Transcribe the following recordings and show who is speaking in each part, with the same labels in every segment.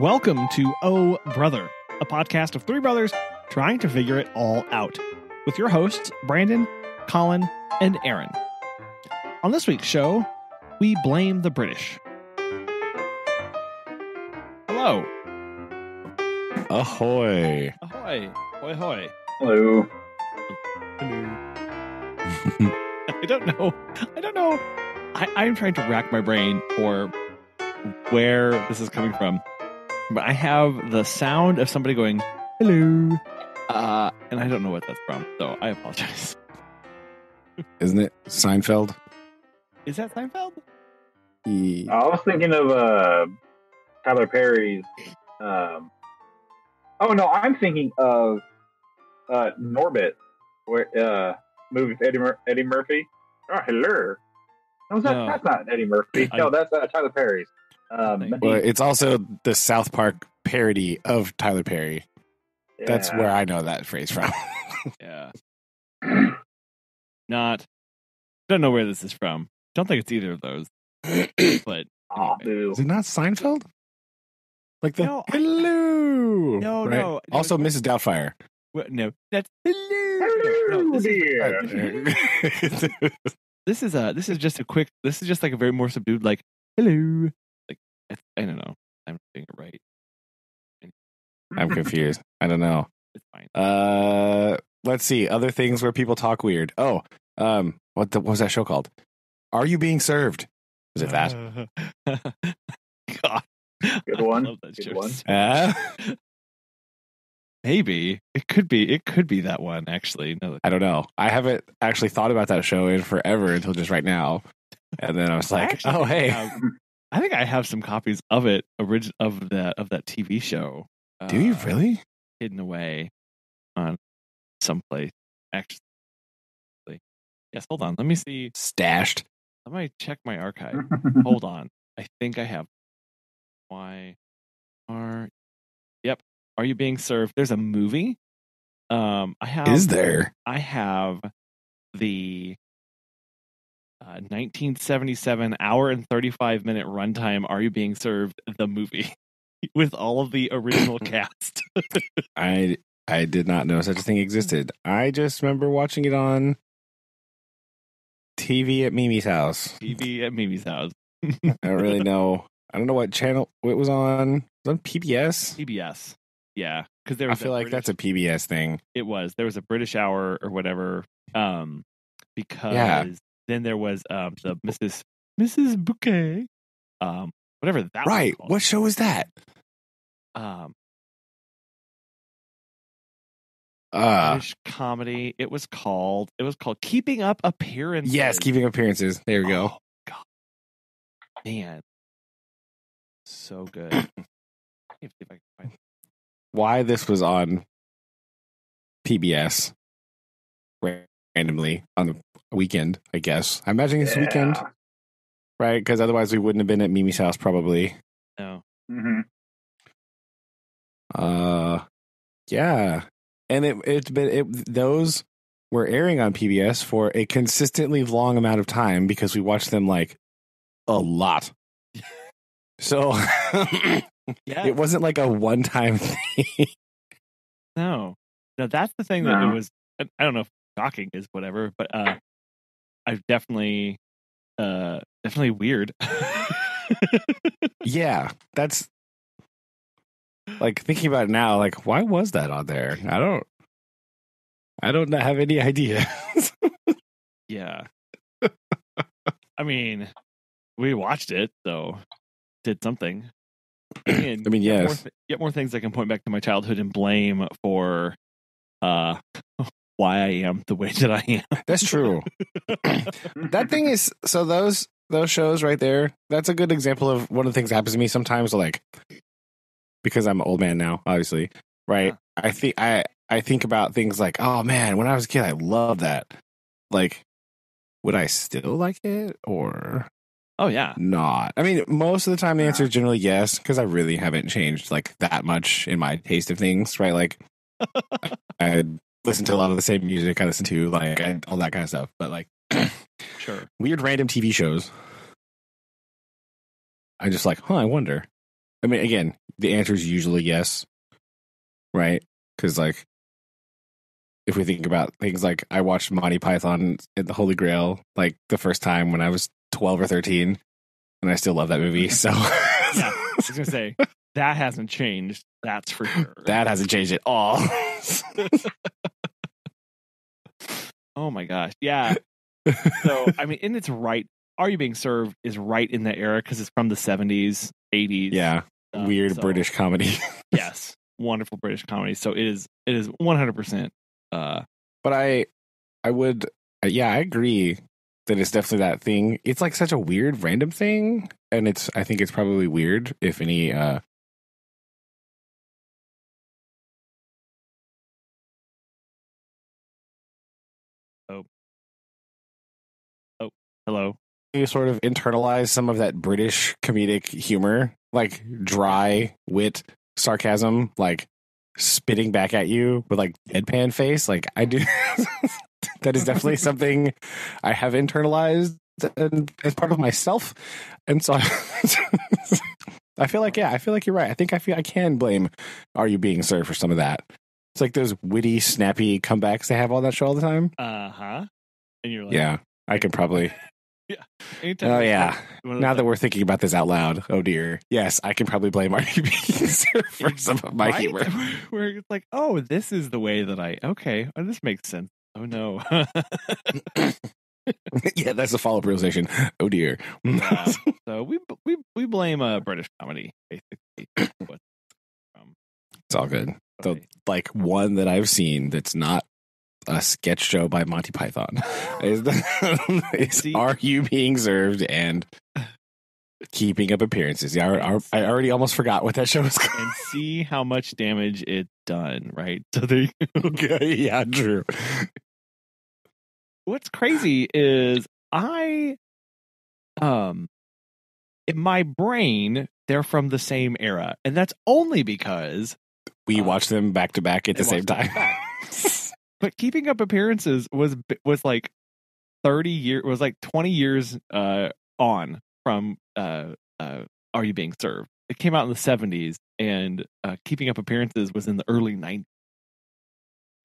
Speaker 1: welcome to Oh Brother, a podcast of three brothers trying to figure it all out, with your hosts, Brandon, Colin, and Aaron. On this week's show, we blame the British. Hello.
Speaker 2: Ahoy.
Speaker 1: Ahoy. Hoy hoy.
Speaker 3: Hello.
Speaker 1: Hello. I don't know. I'm trying to rack my brain for where this is coming from. But I have the sound of somebody going, hello. And I don't know what that's from, so I apologize.
Speaker 2: Isn't it Seinfeld?
Speaker 1: Is that Seinfeld?
Speaker 3: I was thinking of Tyler Perry's. I'm thinking of Norbit, where movie with Eddie Murphy. Oh, hello. No, that's not Eddie Murphy. No, that's Tyler Perry's.
Speaker 2: Well, it's also the South Park parody of Tyler Perry. Yeah. That's where I know that phrase from.
Speaker 1: Yeah. Don't know where this is from. Don't think it's either of those. But anyway.
Speaker 2: Is it not Seinfeld? Like the hello. No, right? No. Also, Mrs. Doubtfire.
Speaker 1: Well, no, that's hello. No, this is just like a very more subdued, like hello. Like I don't know. I'm not saying it right.
Speaker 2: I'm confused. I don't know.
Speaker 1: It's fine.
Speaker 2: Let's see. Other things where people talk weird. Oh, what was that show called? Are You Being Served? Is it that?
Speaker 1: God.
Speaker 3: Good one.
Speaker 1: I love that
Speaker 3: Good
Speaker 1: show.
Speaker 3: one.
Speaker 1: Maybe it could be that one. Actually, no.
Speaker 2: I don't know. I haven't actually thought about that show in forever until just right now, and then I was like, "Oh, hey."
Speaker 1: I think I have some copies of it, of that TV show.
Speaker 2: Do you really?
Speaker 1: Hidden away on someplace. Actually, yes. Hold on. Let me see.
Speaker 2: Stashed.
Speaker 1: Let me check my archive. Hold on. I think I have. Yep. Are You Being Served? There's a movie.
Speaker 2: Is there?
Speaker 1: I have the 1977 hour and 35-minute runtime. Are You Being Served? The movie with all of the original cast.
Speaker 2: I did not know such a thing existed. I just remember watching it on TV at Mimi's house. I don't really know. I don't know what channel it was on. It was on PBS?
Speaker 1: PBS. Yeah. Because
Speaker 2: I feel like that's a PBS thing.
Speaker 1: It was. There was a British hour or whatever. Because then there was the Mrs. Bouquet. Whatever that
Speaker 2: right.
Speaker 1: was called.
Speaker 2: What show was that?
Speaker 1: British comedy. It was called Keeping Up Appearances.
Speaker 2: Yes, Keeping Appearances. There we go.
Speaker 1: God. Man. So good. Let me see if I can find it.
Speaker 2: Why this was on PBS randomly on the weekend, I guess. I imagine it's weekend, right? Because otherwise we wouldn't have been at Mimi's house probably.
Speaker 1: No.
Speaker 3: Mm-hmm.
Speaker 2: Yeah, and those were airing on PBS for a consistently long amount of time because we watched them like a lot. So it wasn't like a one-time thing.
Speaker 1: No, that's the thing that it was. I don't know if shocking is whatever, but I've definitely weird.
Speaker 2: Yeah, that's like thinking about it now. Like, why was that on there? I don't have any idea.
Speaker 1: Yeah, I mean, we watched it, so did something.
Speaker 2: I mean, yes.
Speaker 1: Yet more things I can point back to my childhood and blame for why I am the way that I am.
Speaker 2: That's true. That thing is, so those shows right there, that's a good example of one of the things that happens to me sometimes, like, because I'm an old man now, obviously, right? Yeah. I think about things like, oh man, when I was a kid, I loved that. Like, would I still like it or...
Speaker 1: Oh, yeah.
Speaker 2: Not. I mean, most of the time the answer is generally yes, because I really haven't changed like that much in my taste of things, right? Like, I listen to a lot of the same music I listen to, like, all that kind of stuff. But like,
Speaker 1: sure,
Speaker 2: weird random TV shows. I just like, I wonder. I mean, again, the answer is usually yes, right? Because like, if we think about things like I watched Monty Python and the Holy Grail like the first time when I was 12 or 13, and I still love that movie. So
Speaker 1: Yeah, I was gonna say that hasn't changed. That's for sure.
Speaker 2: That hasn't changed at all.
Speaker 1: Oh my gosh, yeah. So I mean, and it's right. Are You Being Served is right in that era because it's from the 70s, 80s.
Speaker 2: Yeah, weird British comedy.
Speaker 1: Yes, wonderful British comedy. So it is 100%.
Speaker 2: But I would, yeah, I agree that it's definitely that thing. It's like such a weird random thing, and I think it's probably weird if any.
Speaker 1: Hello.
Speaker 2: You sort of internalize some of that British comedic humor, like dry wit, sarcasm, like spitting back at you with like deadpan face. Like I do. That is definitely something I have internalized as part of myself, and so I feel like you're right. I can blame Are You Being Served for some of that. It's like those witty, snappy comebacks they have on that show all the time.
Speaker 1: And you're like,
Speaker 2: yeah, I could probably.
Speaker 1: Yeah.
Speaker 2: Oh yeah. Now that we're thinking about this out loud, oh dear. Yes, I can probably blame Are You Being Served for some of my humor.
Speaker 1: Where it's like, oh, this is the way that this makes sense. Oh no.
Speaker 2: Yeah, that's the follow-up realization. Oh dear.
Speaker 1: So we blame British comedy basically.
Speaker 2: It's all good. The like one that I've seen that's not a sketch show by Monty Python is Are You Being Served and Keeping Up Appearances. Yeah, I already almost forgot what that show was called.
Speaker 1: And see how much damage it's done, right? So there you go.
Speaker 2: Yeah, true.
Speaker 1: What's crazy is in my brain, they're from the same era. And that's only because
Speaker 2: we watched them back to back at the same time.
Speaker 1: But Keeping Up Appearances was like 30 years, was like 20 years on from Are You Being Served? It came out in the 70s, and Keeping Up Appearances was in the early 90s.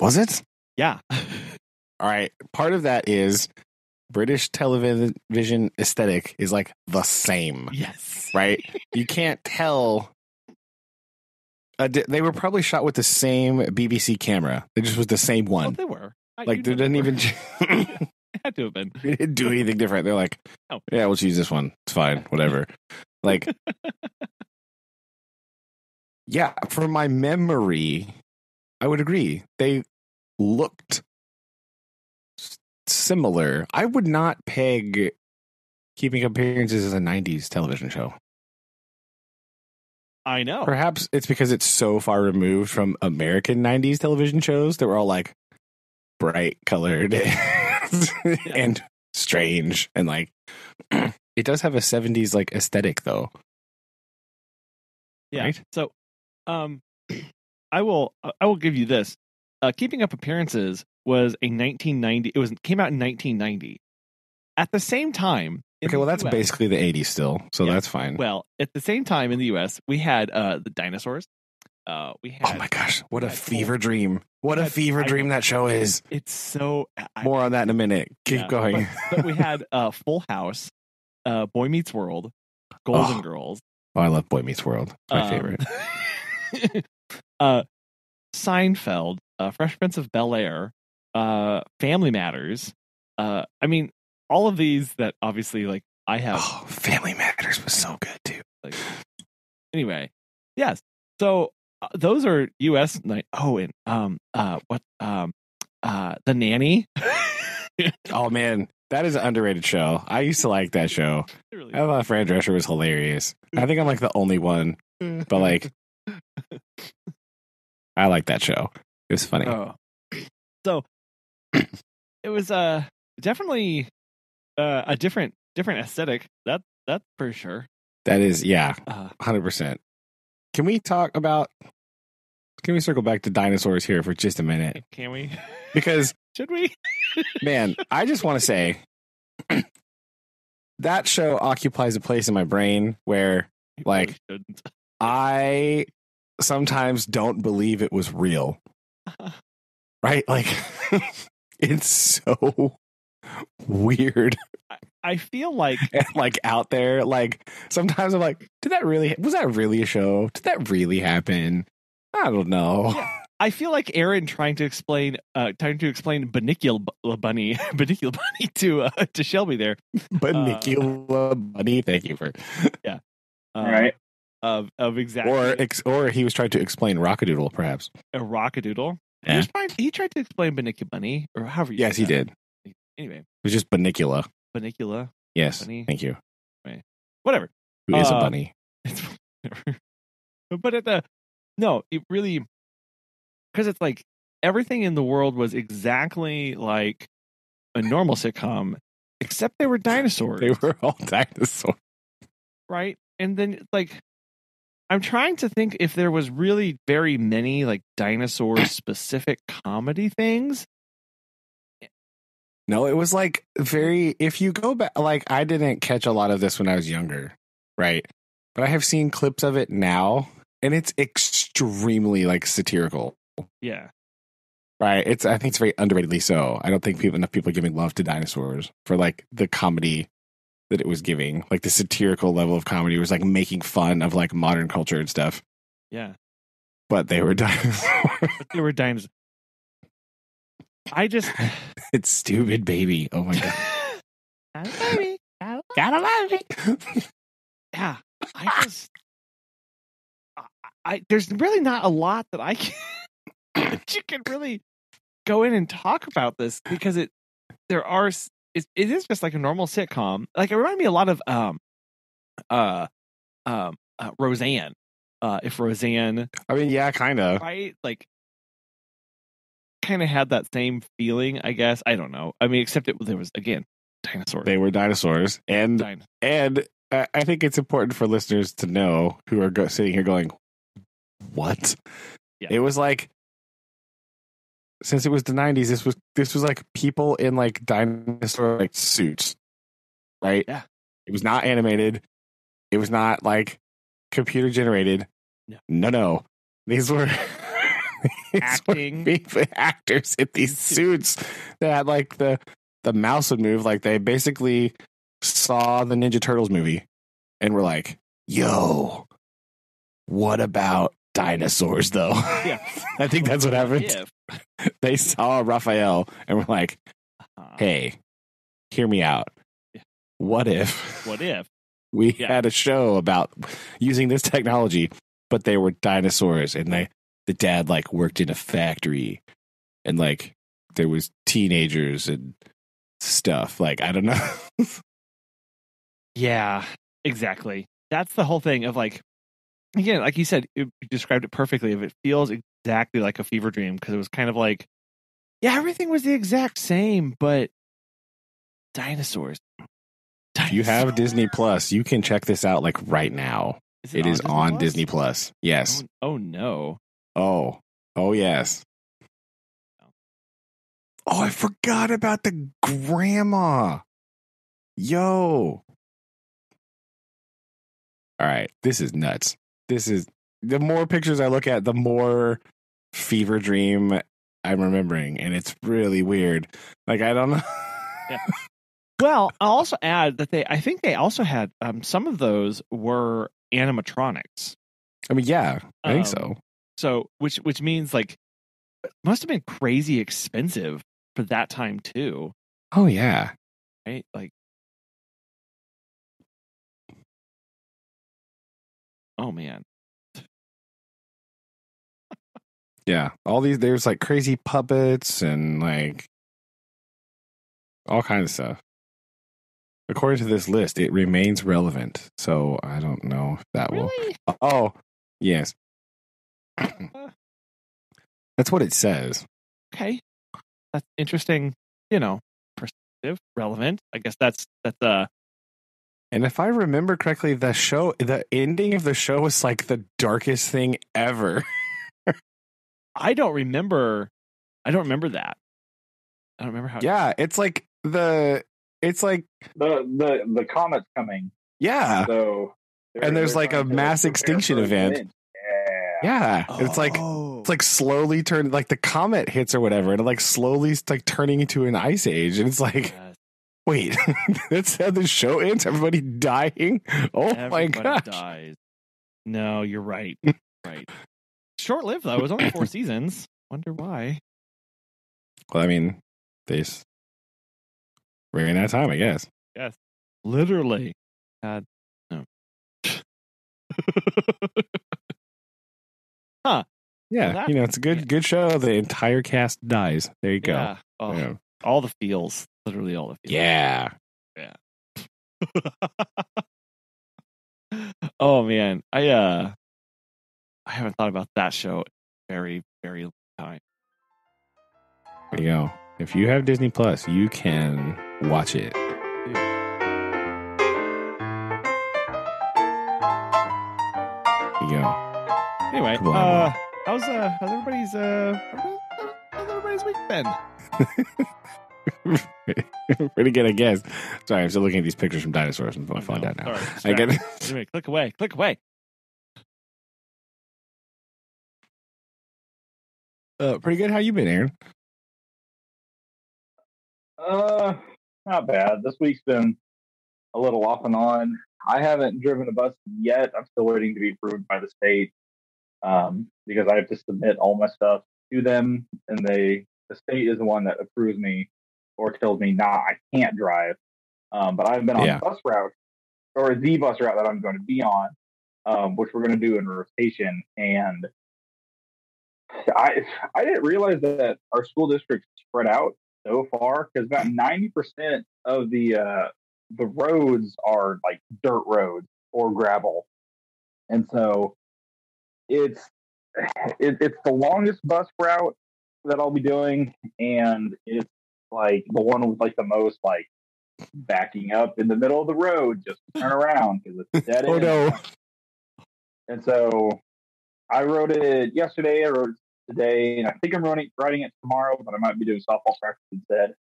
Speaker 2: Was it?
Speaker 1: Yeah.
Speaker 2: All right. Part of that is British television aesthetic is like the same.
Speaker 1: Yes.
Speaker 2: Right? You can't tell. They were probably shot with the same BBC camera. It just was the same one.
Speaker 1: Oh, they were.
Speaker 2: Like, they didn't even.
Speaker 1: It had to have been.
Speaker 2: They didn't do anything different. They're like, oh, yeah, we'll choose this one. It's fine. Whatever. Like, yeah, from my memory, I would agree. They looked similar. I would not peg Keeping Up Appearances as a 90s television show.
Speaker 1: I know.
Speaker 2: Perhaps it's because it's so far removed from American 90s television shows that were all like bright colored and strange. And like, it does have a 70s like aesthetic though.
Speaker 1: Yeah.
Speaker 2: Right?
Speaker 1: So, I will give you this. Keeping Up Appearances was a 1990. Came out in 1990. At the same time.
Speaker 2: Okay, well, that's basically the 80s still, so that's fine.
Speaker 1: Well, at the same time in the U.S., we had the Dinosaurs.
Speaker 2: We had. Oh my gosh! What a fever dream! What a fever dream that show is.
Speaker 1: It's so.
Speaker 2: More on that in a minute. Keep going.
Speaker 1: But we had Full House, Boy Meets World, Golden Girls.
Speaker 2: Oh, I love Boy Meets World. It's my favorite.
Speaker 1: Seinfeld, Fresh Prince of Bel-Air, Family Matters. I mean, all of these that obviously like I have.
Speaker 2: Oh, Family Matters was so good too.
Speaker 1: Like, anyway, yes. So those are U.S. and The Nanny.
Speaker 2: Oh man, that is an underrated show. I used to like that show. Really I thought Fran Drescher was hilarious. I think I'm like the only one, but like, I like that show. It was funny.
Speaker 1: Oh. So it was definitely a different aesthetic. That's for sure.
Speaker 2: That is, yeah, 100%. Can we circle back to Dinosaurs here for just a minute?
Speaker 1: Can we?
Speaker 2: Because
Speaker 1: should we?
Speaker 2: Man, I just want to say that show occupies a place in my brain where, like, I sometimes don't believe it was real. Right? Like, it's so weird.
Speaker 1: I feel like
Speaker 2: and like out there, like sometimes I'm like, was that really a show? Did that really happen? I don't know.
Speaker 1: Yeah. I feel like Aaron trying to explain Banicula Bunny to Shelby there.
Speaker 2: Banicula Bunny, thank you for
Speaker 3: right.
Speaker 1: Of exactly,
Speaker 2: or he was trying to explain Rockadoodle, perhaps.
Speaker 1: A Rockadoodle.
Speaker 2: Yeah.
Speaker 1: He tried to explain Banicula Bunny, or however you
Speaker 2: Yes, he did.
Speaker 1: Anyway.
Speaker 2: It was just Banicula.
Speaker 1: Banicula.
Speaker 2: Yes.
Speaker 1: Bunny.
Speaker 2: Thank you.
Speaker 1: Right. Whatever.
Speaker 2: Who is a bunny?
Speaker 1: It's but it really, because it's like everything in the world was exactly like a normal sitcom, except they were dinosaurs.
Speaker 2: They were all dinosaurs.
Speaker 1: Right? And then like I'm trying to think if there was really very many like dinosaur specific comedy things.
Speaker 2: No, it was like if you go back, like I didn't catch a lot of this when I was younger, right? But I have seen clips of it now, and it's extremely like satirical.
Speaker 1: Yeah.
Speaker 2: Right. I think it's very underratedly so. I don't think enough people are giving love to Dinosaurs for like the comedy that it was giving. Like the satirical level of comedy was like making fun of like modern culture and stuff.
Speaker 1: Yeah.
Speaker 2: But they were dinosaurs.
Speaker 1: I just
Speaker 2: it's stupid baby. Oh my god.
Speaker 1: Baby. Gotta love me. Yeah. There's really not a lot that I can that you can really go in and talk about this, because it is just like a normal sitcom. Like it reminded me a lot of Roseanne. If Roseanne,
Speaker 2: I mean, yeah, kind of,
Speaker 1: right? Like kind of had that same feeling, I guess. I don't know. I mean, except there was again dinosaurs.
Speaker 2: They were dinosaurs, and I think it's important for listeners to know who are sitting here going, "What?" Yeah. It was like, since it was the 90s, this was like people in like dinosaur like suits, right?
Speaker 1: Yeah.
Speaker 2: It was not animated. It was not like computer generated. No. These were actors in these suits that had like the mouse would move. Like they basically saw the Ninja Turtles movie and were like, "Yo, what about dinosaurs though?"
Speaker 1: Yeah.
Speaker 2: I think that's what happened. They saw Raphael and were like, "Hey, hear me out. What if we had a show about using this technology, but they were dinosaurs, and the dad like worked in a factory, and like there was teenagers and stuff. Like, I don't know."
Speaker 1: Yeah, exactly. That's the whole thing of like, again, like you said, you described it perfectly. If it feels exactly like a fever dream, because it was kind of like, yeah, everything was the exact same, but dinosaurs.
Speaker 2: If you have Disney Plus, you can check this out like right now. It is on Disney Plus. Yes.
Speaker 1: Oh no.
Speaker 2: Oh yes. Oh, I forgot about the grandma. Yo. All right. This is nuts. The more pictures I look at, the more fever dream I'm remembering. And it's really weird. Like, I don't know.
Speaker 1: Yeah. Well, I'll also add that I think they also had some of those were animatronics.
Speaker 2: I mean, yeah, I think so.
Speaker 1: So, which means like it must have been crazy expensive for that time too.
Speaker 2: Oh yeah,
Speaker 1: right. Like, oh man.
Speaker 2: Yeah, there's like crazy puppets and like all kinds of stuff. According to this list, it remains relevant. So I don't know if that will. Oh, yes. That's what it says.
Speaker 1: Okay. That's interesting, perspective, relevant. I guess that's
Speaker 2: And if I remember correctly, the ending of the show was like the darkest thing ever.
Speaker 1: I don't remember that. I don't remember how.
Speaker 2: Yeah, it's like the comet's coming. Yeah.
Speaker 3: So
Speaker 2: And there's like a mass extinction event. Yeah. It's like slowly turning, like the comet hits or whatever, and it like slowly like turning into an ice age. And it's like, wait, that's how the show ends? Everybody dying? Oh my god.
Speaker 1: Dies. No, you're right. Right. Short lived though. It was only 4 seasons. Wonder why.
Speaker 2: Well, I mean, they ran out of time, I guess.
Speaker 1: Yes. Literally. No. Huh.
Speaker 2: Yeah,
Speaker 1: well,
Speaker 2: it's a good show. The entire cast dies. There you go.
Speaker 1: Yeah. Oh, yeah. All the feels. Literally all the feels.
Speaker 2: Yeah.
Speaker 1: Yeah. Oh man. I haven't thought about that show in a very, very long time.
Speaker 2: There you go. If you have Disney Plus, you can watch it. There you go.
Speaker 1: Anyway, how's everybody's week been?
Speaker 2: Pretty good, I guess. Sorry, I'm still looking at these pictures from Dinosaurs and my phone down now.
Speaker 1: Sorry,
Speaker 2: I get it.
Speaker 1: Anyway, click away.
Speaker 2: Pretty good. How you been, Aaron?
Speaker 3: Not bad. This week's been a little off and on. I haven't driven a bus yet. I'm still waiting to be approved by the state because I have to submit all my stuff to them, and the state is the one that approves me or tells me, nah, I can't drive. But I've been on the bus route, or the bus route that I'm going to be on, which we're going to do in rotation. And I didn't realize that our school district spread out so far, because about 90% of the roads are like dirt roads or gravel, and so it's the longest bus route that I'll be doing, and it's like the one with like the most like backing up in the middle of the road just to turn around because it's dead end.
Speaker 2: No!
Speaker 3: And so I wrote it yesterday. I wrote it today, and I think I'm writing it tomorrow, but I might be doing softball practice instead.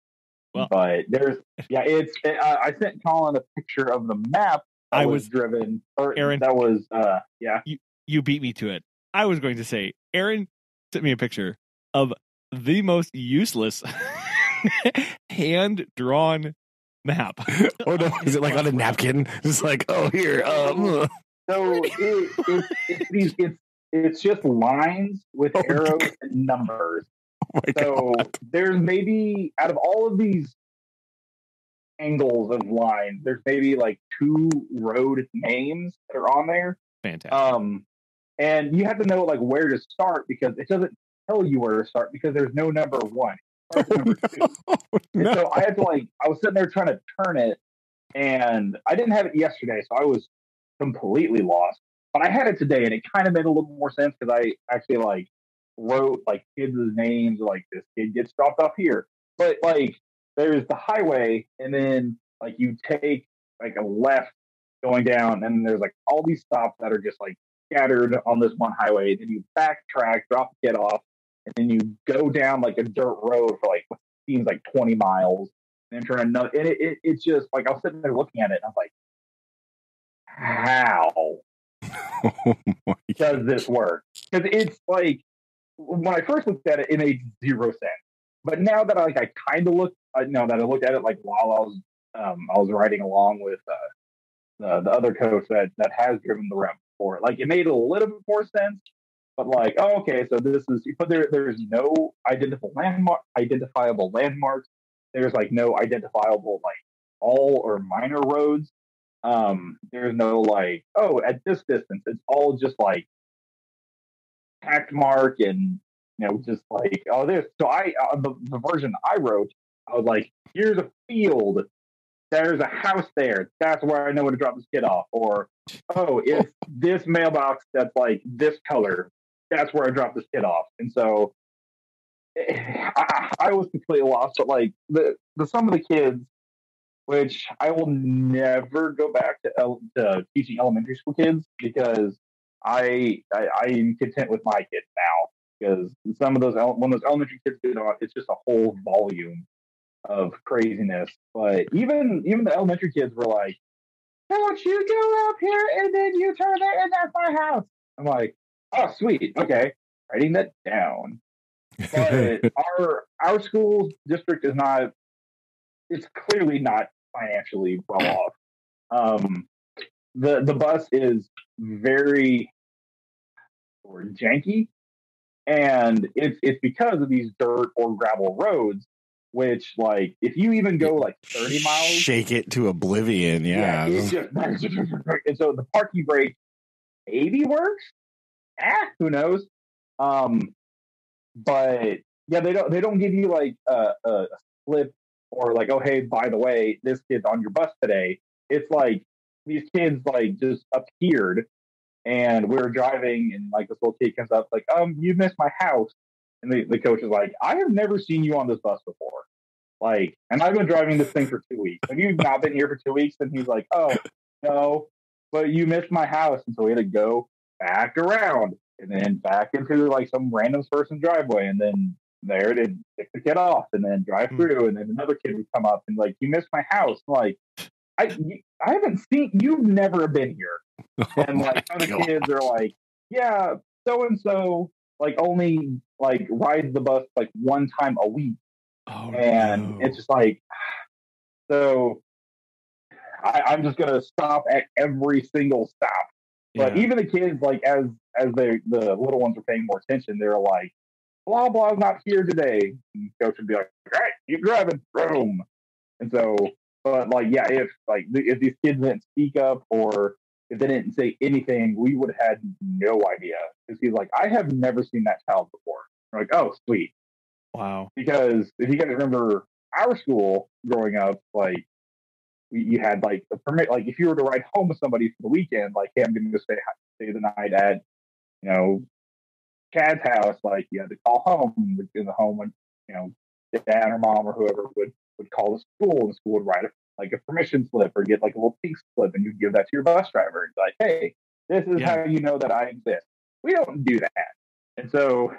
Speaker 3: Well, but I sent Colin a picture of the map I was driven. Or
Speaker 1: Aaron,
Speaker 3: that was
Speaker 1: You beat me to it. I was going to say, Aaron sent me a picture of the most useless hand-drawn map.
Speaker 2: Oh no! Is it like on a napkin? It's like, oh here.
Speaker 3: So it's just lines with arrows and numbers.
Speaker 2: Oh
Speaker 3: so there's maybe out of all of these angles of lines, there's maybe like 2 road names that are on there.
Speaker 1: Fantastic.
Speaker 3: And you have to know like where to start because it doesn't tell you where to start because there's no number 1. Number 2. And so I had to I was sitting there trying to turn it, and I didn't have it yesterday, so I was completely lost. But I had it today, and it kind of made a little more sense because I actually wrote kids' names, like this kid gets dropped off here. But there's the highway, and then you take a left going down, and there's all these stops that are just scattered on this one highway. Then you backtrack, drop the kid off, and then you go down a dirt road for what seems 20 miles, and then turn another. And it's just I was sitting there looking at it, and I was like, how does this work? Because it's when I first looked at it, it made zero sense. But now that I kind of looked, that I looked at it while I was riding along with the other coach that has driven the route before, it made a little bit more sense. But okay, so this is, but there's no identifiable landmarks. There's no identifiable all or minor roads. There's no at this distance. It's all just hack mark and just this. So the version I wrote, I was here's a field, there's a house there, that's where I know where to drop this kid off. Or it's this mailbox that's this color, that's where I drop this kid off. And so I was completely lost. But the some of the kids, which I will never go back to teaching elementary school kids, because I am content with my kids now, because some of those when those elementary kids get on, it's just a whole volume of craziness. But even the elementary kids were don't you go up here and then you turn there and that's my house. I'm like, oh, sweet. Okay. Writing that down. But our school district is not, it's clearly not financially well off. The bus is very janky, and it's because of these dirt or gravel roads, which, like, if you even go like 30 miles,
Speaker 2: shake it to oblivion. Yeah,
Speaker 3: it's just, and so the parking brake maybe works. Who knows? But yeah, they don't give you like a slip or like, oh hey, by the way, this kid's on your bus today. It's like these kids like just appeared, and we were driving, and like this little kid comes up like, you missed my house, and the coach is like, I have never seen you on this bus before. Like, and I've been driving this thing for 2 weeks. Have you not been here for 2 weeks? And he's like, oh no, but you missed my house, and so we had to go back around and then back into like some random person's driveway, and then there to pick the kid off, and then drive through, and then another kid would come up and like, you missed my house. I'm like, I haven't seen, you've never been here. And like some of the kids are like, yeah, so and so like only like rides the bus like one time a week. And it's just like, so I'm just gonna stop at every single stop. But even the kids, like as the little ones are paying more attention, they're like, blah blah's not here today. And coach would be like, all right, keep driving, boom. And so, but like, yeah, if these kids didn't speak up or if they didn't say anything, we would have had no idea. Because he's like, I have never seen that child before. We're like, oh, sweet.
Speaker 1: Wow.
Speaker 3: Because if you guys remember our school growing up, like you had like a permit, like if you were to ride home with somebody for the weekend, like, hey, I'm going to stay the night at, Chad's house, like you had to call home in the home when, dad or mom or whoever would call the school, and the school would write a permission slip or get like a little pink slip, and you'd give that to your bus driver. It's like, hey, this is how you know that I exist. We don't do that. And so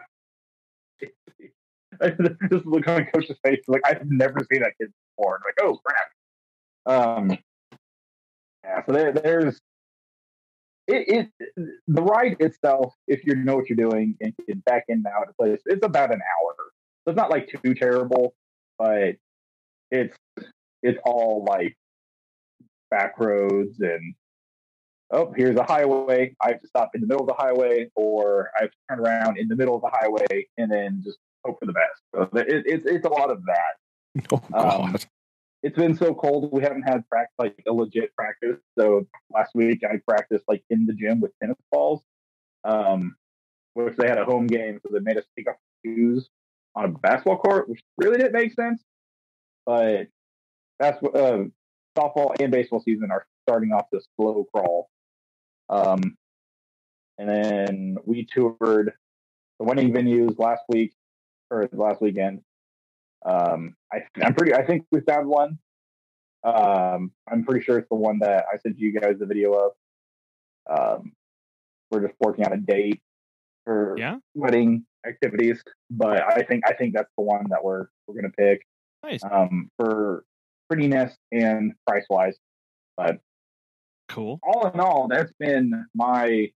Speaker 3: just look on coach's face, like, I've never seen that kid before. And like, oh crap. Yeah, so there's the ride itself, if you know what you're doing and can back in and out of place, it's about an hour. So it's not like too terrible, but it's all like back roads and here's a highway. I have to stop in the middle of the highway, or I have to turn around in the middle of the highway and then just hope for the best. So it's a lot of that.
Speaker 2: Oh God.
Speaker 3: It's been so cold. We haven't had a legit practice. So last week I practiced like in the gym with tennis balls, which they had a home game, so they made us take off shoes on a basketball court, which really didn't make sense. But that's what softball and baseball season are starting off the slow crawl. And then we toured the winning venues last weekend. I think we found one. I'm pretty sure it's the one that I sent you guys the video of. We're just working on a date for wedding activities, but I think that's the one that we're gonna pick.
Speaker 1: Nice.
Speaker 3: For prettiness and price wise. But
Speaker 1: cool.
Speaker 3: All in all, that's been my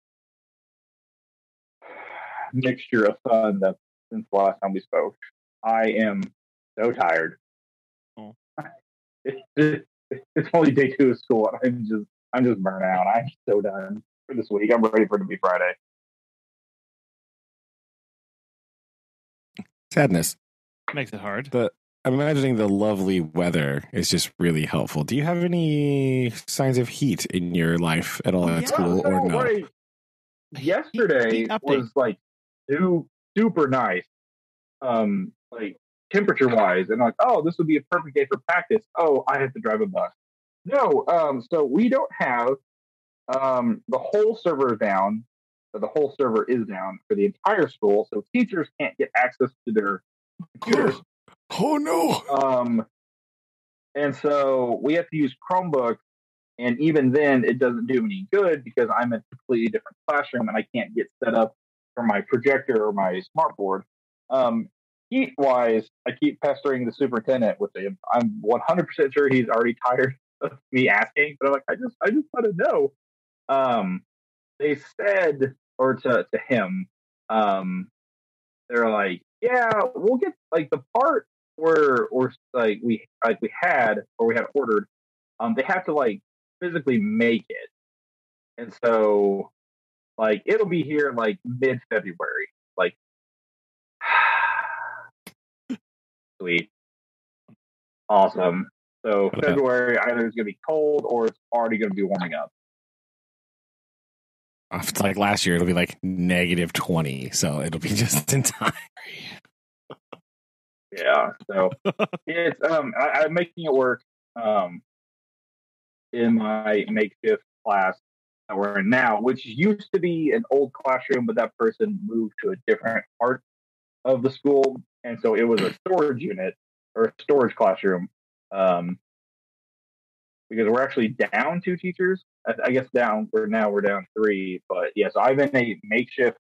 Speaker 3: mixture of fun since the last time we spoke. I am so tired.
Speaker 1: Oh.
Speaker 3: It's only day 2 of school. I'm just burnt out. I'm so done for this week. I'm ready for it to be Friday.
Speaker 2: Sadness
Speaker 1: makes it hard.
Speaker 2: I'm imagining the lovely weather is just really helpful. Do you have any signs of heat in your life at all at school, or no?
Speaker 3: Right. Yesterday was like super nice. Like temperature wise, and like, oh, this would be a perfect day for practice. Oh, I have to drive a bus. No, so we don't have the whole server down. So the whole server is down for the entire school, so teachers can't get access to their computers.
Speaker 2: Oh no.
Speaker 3: And so we have to use Chromebook, and even then it doesn't do any good because I'm in a completely different classroom and I can't get set up for my projector or my smartboard. Heat wise, I keep pestering the superintendent with him. I'm 100% sure he's already tired me asking, but I'm like, I just want to know. They said, or to him, they're like, yeah, we'll get like the part or we had ordered. They have to like physically make it, and so like it'll be here like mid-February. Like, sweet, awesome. So February either is going to be cold or it's already going to be warming up.
Speaker 2: If it's like last year, it'll be like -20, so it'll be just in time.
Speaker 3: Yeah, so it's I'm making it work in my makeshift class that we're in now, which used to be an old classroom, but that person moved to a different part of the school, and so it was a storage unit or a storage classroom. Because we're actually down 2 teachers. I guess we're down 3, but yeah. So I'm in a makeshift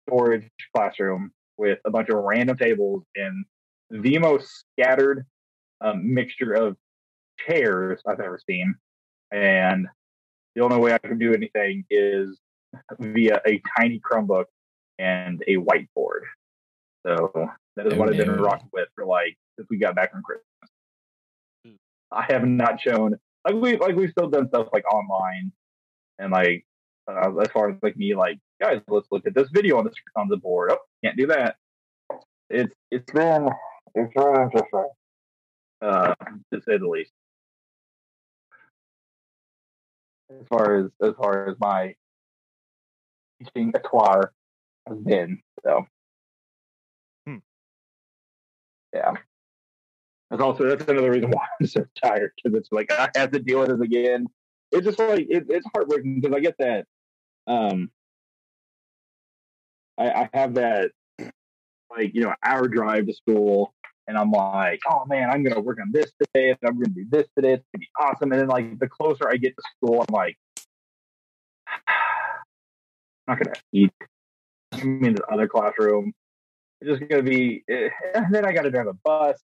Speaker 3: storage classroom with a bunch of random tables and the most scattered mixture of chairs I've ever seen. And the only way I can do anything is via a tiny Chromebook and a whiteboard. So that is what I've been rocking with for like since we got back from Christmas. I have not shown we've still done stuff like online and like as far as like me like guys, let's look at this video on the board. Oh, can't do that. It's really interesting, to say the least. As far as my teaching at Trois has been, so yeah. That's another reason why I'm so tired, because it's like I have to deal with this again. It's just like it's heartbreaking because I get that. I have that like hour drive to school, and I'm like, oh man, I'm gonna work on this today, and I'm gonna do this today. It's gonna be awesome. And then like the closer I get to school, I'm like, I'm not gonna eat. I'm in the other classroom. It's just gonna be, and then I got to drive a bus.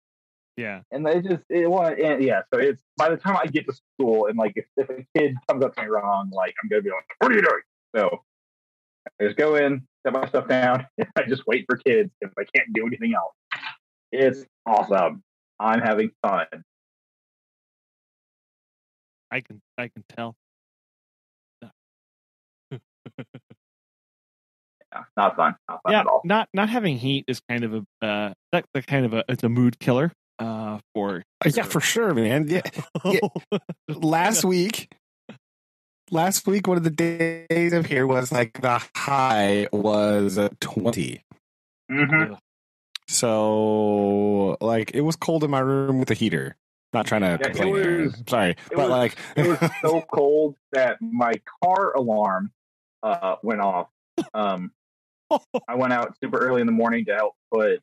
Speaker 1: Yeah.
Speaker 3: And so it's by the time I get to school and like if a kid comes up to me wrong, like I'm gonna be like, what are you doing? So I just go in, set my stuff down, and I just wait for kids if I can't do anything else. It's awesome. I'm having fun.
Speaker 1: I can tell.
Speaker 3: Yeah, not fun at all.
Speaker 1: Not having heat is kind of it's a mood killer. For
Speaker 2: sure, man. Yeah. Last week, one of the days up here was like the high was 20.
Speaker 3: Mm-hmm.
Speaker 2: So like it was cold in my room with the heater. Not trying to complain. Sorry, but
Speaker 3: it was so cold that my car alarm went off. I went out super early in the morning to help put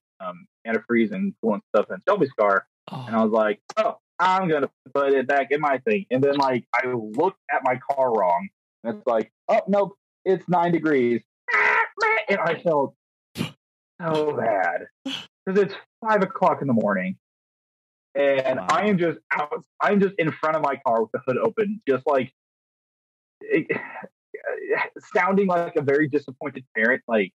Speaker 3: antifreeze and coolant stuff in Shelby's car, and I was like, "Oh, I'm gonna put it back in my thing." And then like I looked at my car wrong, and it's like, "Oh nope, it's 9 degrees," and I felt so bad because it's 5 o'clock in the morning, and wow. I'm just in front of my car with the hood open, just like sounding like a very disappointed parent, like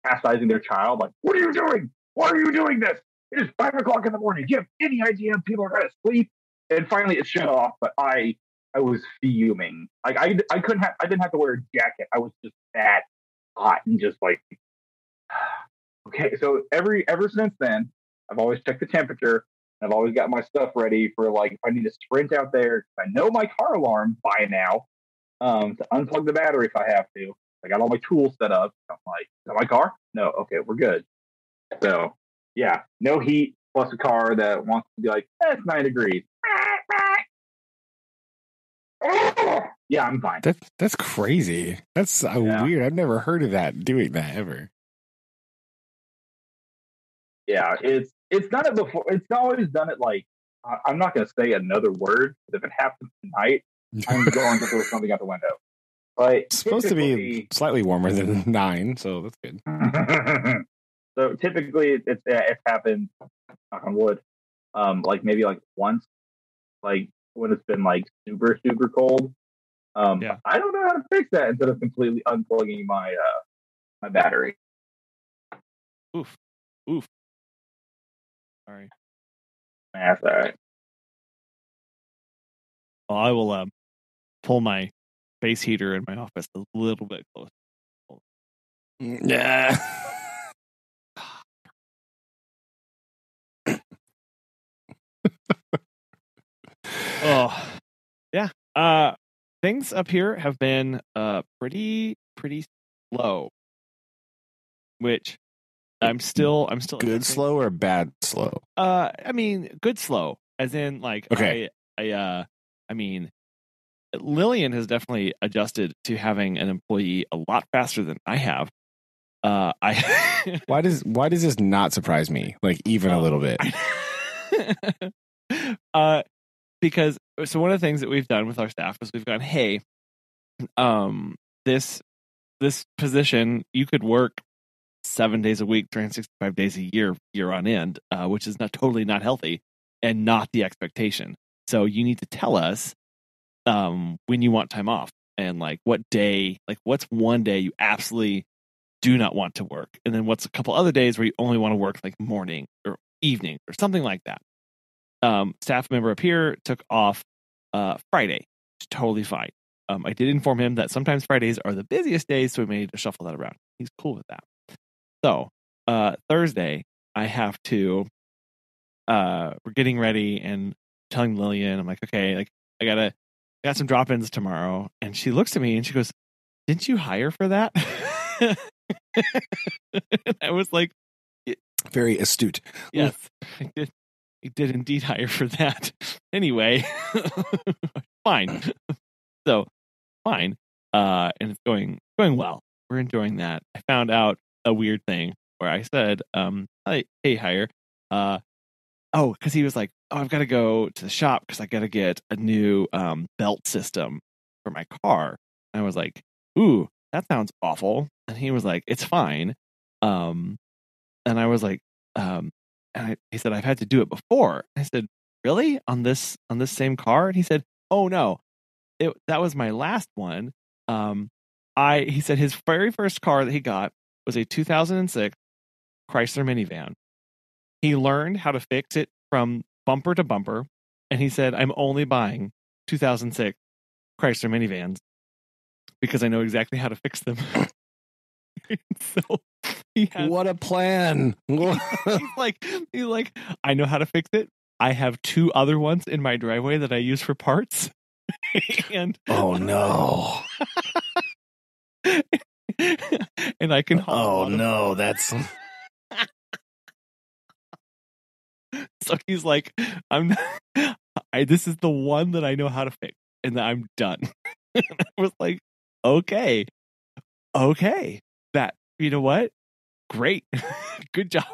Speaker 3: chastising their child, like, "What are you doing? Why are you doing this? It is 5 o'clock in the morning. Do you have any idea people are going to sleep?" And finally, it shut off. But I was fuming. Like I didn't have to wear a jacket. I was just that hot and just like, okay. So ever since then, I've always checked the temperature. I've always got my stuff ready for like if I need to sprint out there. I know my car alarm by now. To unplug the battery if I have to. I got all my tools set up. I'm like, is that my car? No, okay, we're good. So yeah, no heat plus a car that wants to be like, it's 9 degrees. Yeah, I'm fine.
Speaker 2: That's crazy. That's weird. I've never heard of that doing that ever.
Speaker 3: Yeah, it's done it before. It's always done it like I'm not going to say another word, but if it happens tonight, I'm going to throw something out the window. But
Speaker 2: it's supposed to be slightly warmer than 9, so that's good.
Speaker 3: So typically, it's happened, knock on wood, like maybe like once, like when it's been like super super cold.
Speaker 1: Yeah.
Speaker 3: I don't know how to fix that instead of completely unplugging my my battery.
Speaker 1: Oof. Sorry.
Speaker 3: That's all right.
Speaker 1: Well, I will pull my space heater in my office a little bit closer.
Speaker 2: Yeah.
Speaker 1: Oh, yeah. Things up here have been pretty slow, which I'm still
Speaker 2: Good slow or bad slow?
Speaker 1: I mean, good slow, as in like
Speaker 2: Okay.
Speaker 1: I mean, Lillian has definitely adjusted to having an employee a lot faster than I have. I
Speaker 2: why does this not surprise me? Like even a little bit.
Speaker 1: Because so one of the things that we've done with our staff is we've gone, hey, this position you could work 7 days a week, 365 days a year on end, which is totally not healthy and not the expectation. So you need to tell us when you want time off and like what day, like what's one day you absolutely do not want to work, and then what's a couple other days where you only want to work like morning or evening or something like that. Staff member up here took off Friday. It's totally fine. I did inform him that sometimes Fridays are the busiest days, so we made to shuffle that around. He's cool with that. So Thursday, I have to. We're getting ready and telling Lillian, I'm like, okay, like I got some drop-ins tomorrow, and she looks at me and she goes, "Didn't you hire for that?" And I was like,
Speaker 2: very astute.
Speaker 1: Yes, I did. I did indeed hire for that. Anyway, fine. So fine. And it's going well. We're enjoying that. I found out a weird thing where I said, hey, hire. Because he was like, I've got to go to the shop because I got to get a new belt system for my car. And I was like, ooh, that sounds awful. And he was like, it's fine. And I was like, he said, I've had to do it before. I said, really? On this same car? And he said, oh no, that was my last one. He said his very first car that he got was a 2006 Chrysler minivan. He learned how to fix it from bumper to bumper. And he said, I'm only buying 2006 Chrysler minivans because I know exactly how to fix them. So
Speaker 2: what a plan.
Speaker 1: he's like, I know how to fix it. I have 2 other ones in my driveway that I use for parts. And
Speaker 2: oh no.
Speaker 1: And I can haul.
Speaker 2: Oh no, that's
Speaker 1: so he's like, this is the one that I know how to fix, and I'm done. I was like, okay, that, you know what? Great. Good job.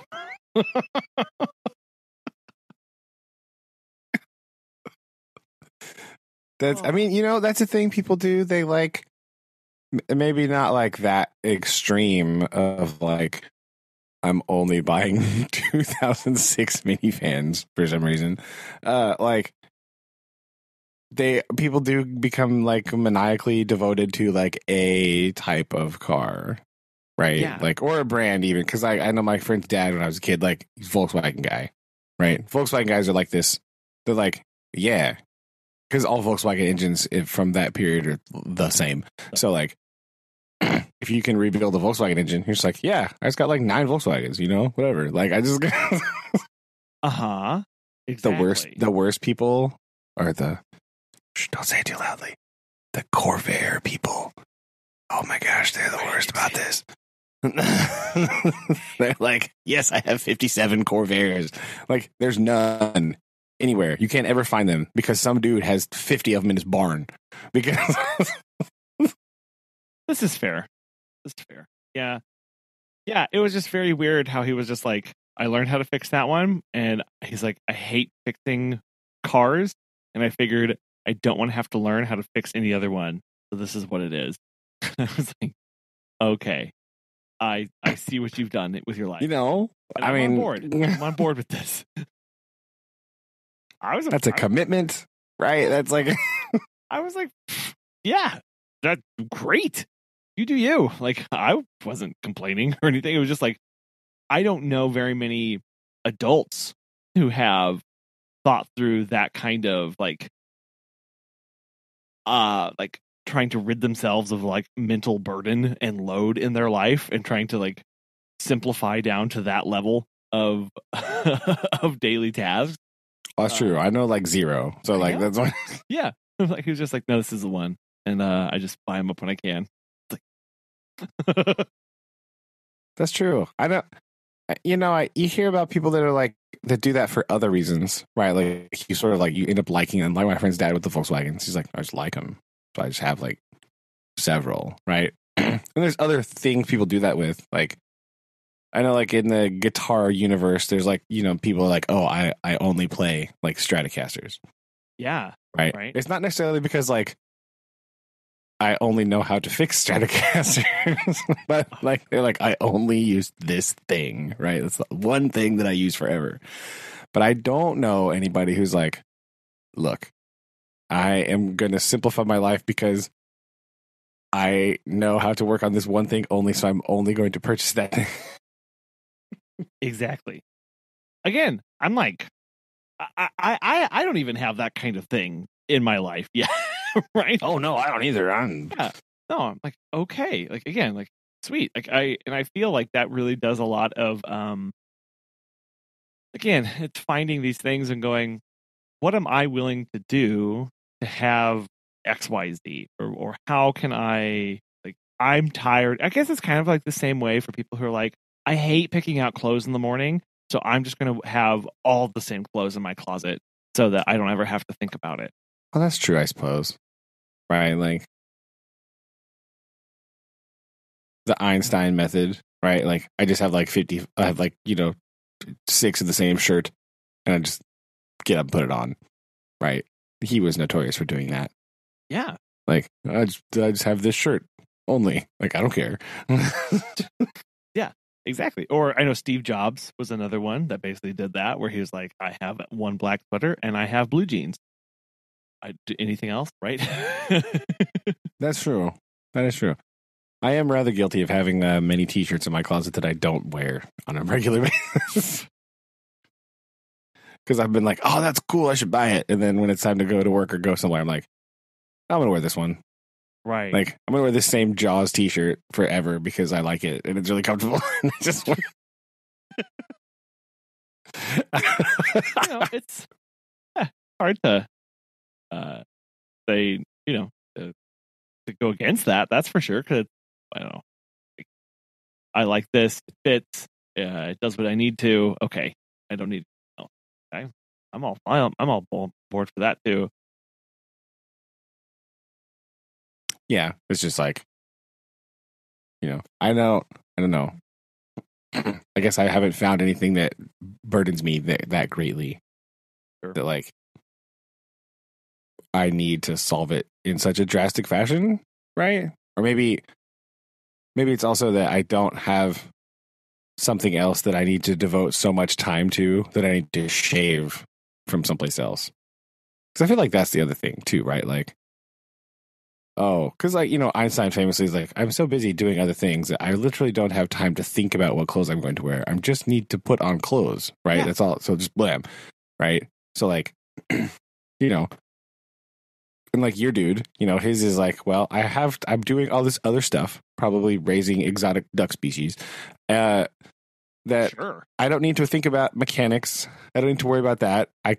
Speaker 2: I mean, you know, that's a thing people do. They like, maybe not like that extreme of like, I'm only buying 2006 minivans for some reason. Like, people do become like maniacally devoted to like a type of car, right?
Speaker 1: Yeah.
Speaker 2: Like, or a brand even. Because I know my friend's dad when I was a kid, like he's a Volkswagen guy, right? Volkswagen guys are like this. They're like, yeah, because all Volkswagen engines from that period are the same. So like, if you can rebuild a Volkswagen engine, you're just like, yeah, I just got like 9 Volkswagens, you know, whatever. Like I just
Speaker 1: exactly.
Speaker 2: The worst people are the don't say it too loudly. The Corvair people. Oh my gosh, they're the worst about this. They're like, yes, I have 57 Corvairs. Like, there's none anywhere. You can't ever find them because some dude has 50 of them in his barn. Because
Speaker 1: this is fair. Yeah. Yeah, it was just very weird how he was just like, I learned how to fix that one. And he's like, I hate fixing cars. And I figured I don't want to have to learn how to fix any other one. So this is what it is. I was like, okay, I see what you've done with your life.
Speaker 2: You know,
Speaker 1: and I'm on board. I'm on board with this.
Speaker 2: That's a commitment. right? That's like,
Speaker 1: I was like, yeah, that's great. You do you. Like, I wasn't complaining or anything. It was just like, I don't know very many adults who have thought through that kind of like trying to rid themselves of like mental burden and load in their life and trying to like simplify down to that level of of daily tasks.
Speaker 2: that's true. I know like zero. So like, that's why.
Speaker 1: Yeah. Like, he was just like, no, this is the one. And I just buy them up when I can. Like,
Speaker 2: That's true. I don't, you hear about people that are like, that do that for other reasons, right? Like, you sort of like, you end up liking them. Like my friend's dad with the Volkswagens. He's like, I just like them. So I just have like several, right? And there's other things people do that with. Like, I know like in the guitar universe, there's like, people are like, oh, I only play like Stratocasters.
Speaker 1: Yeah.
Speaker 2: Right. It's not necessarily because like, I only know how to fix Stratocasters, but like they're like, I only use this thing, right? It's the one thing that I use forever. But I don't know anybody who's like, look, I am going to simplify my life because I know how to work on this one thing only, so I'm only going to purchase that thing.
Speaker 1: Exactly. Again, I'm like, I don't even have that kind of thing in my life yet. Right?
Speaker 2: Oh no, I don't either.
Speaker 1: Yeah. No, I'm like, okay. Like, again, like, sweet. Like, I feel like that really does a lot of again, it's finding these things and going, what am I willing to do to have XYZ? Or how can I, like, I'm tired. I guess it's kind of like the same way for people who are like, I hate picking out clothes in the morning, so I'm just gonna have all the same clothes in my closet so that I don't ever have to think about it.
Speaker 2: Well, that's true, I suppose. Right, like the Einstein method, right? Like I just have like 50, I have like, 6 of the same shirt and I just get up and put it on, right? He was notorious for doing that.
Speaker 1: Yeah.
Speaker 2: Like, I just have this shirt only. Like, I don't care.
Speaker 1: Yeah, exactly. Or I know Steve Jobs was another one that basically did that, where he was like, I have one black sweater and I have blue jeans. I do anything else, right?
Speaker 2: That's true. That is true. I am rather guilty of having many t-shirts in my closet that I don't wear on a regular basis. Because I've been like, oh, that's cool, I should buy it. And then when it's time to go to work or go somewhere, I'm like, I'm going to wear this one.
Speaker 1: Right.
Speaker 2: Like, I'm going to wear this same Jaws t-shirt forever because I like it and it's really comfortable. Just
Speaker 1: it's hard to say, to go against that. That's for sure. Because I don't know. I like this. It fits. It does what I need to. Okay. I don't need. Okay. I'm all board for that too.
Speaker 2: Yeah, it's just like, I don't know. I guess I haven't found anything that burdens me that greatly.
Speaker 1: Sure.
Speaker 2: That like I need to solve it in such a drastic fashion, right? Or maybe it's also that I don't have something else that I need to devote so much time to that I need to shave from someplace else. Because I feel like that's the other thing too, right? Like, because like, Einstein famously is like, I'm so busy doing other things that I literally don't have time to think about what clothes I'm going to wear. I just need to put on clothes, right? Yeah. That's all. So just blam, right? So like, and like your dude, his is like, well, I'm doing all this other stuff, probably raising exotic duck species, that sure. I don't need to think about mechanics. I don't need to worry about that. I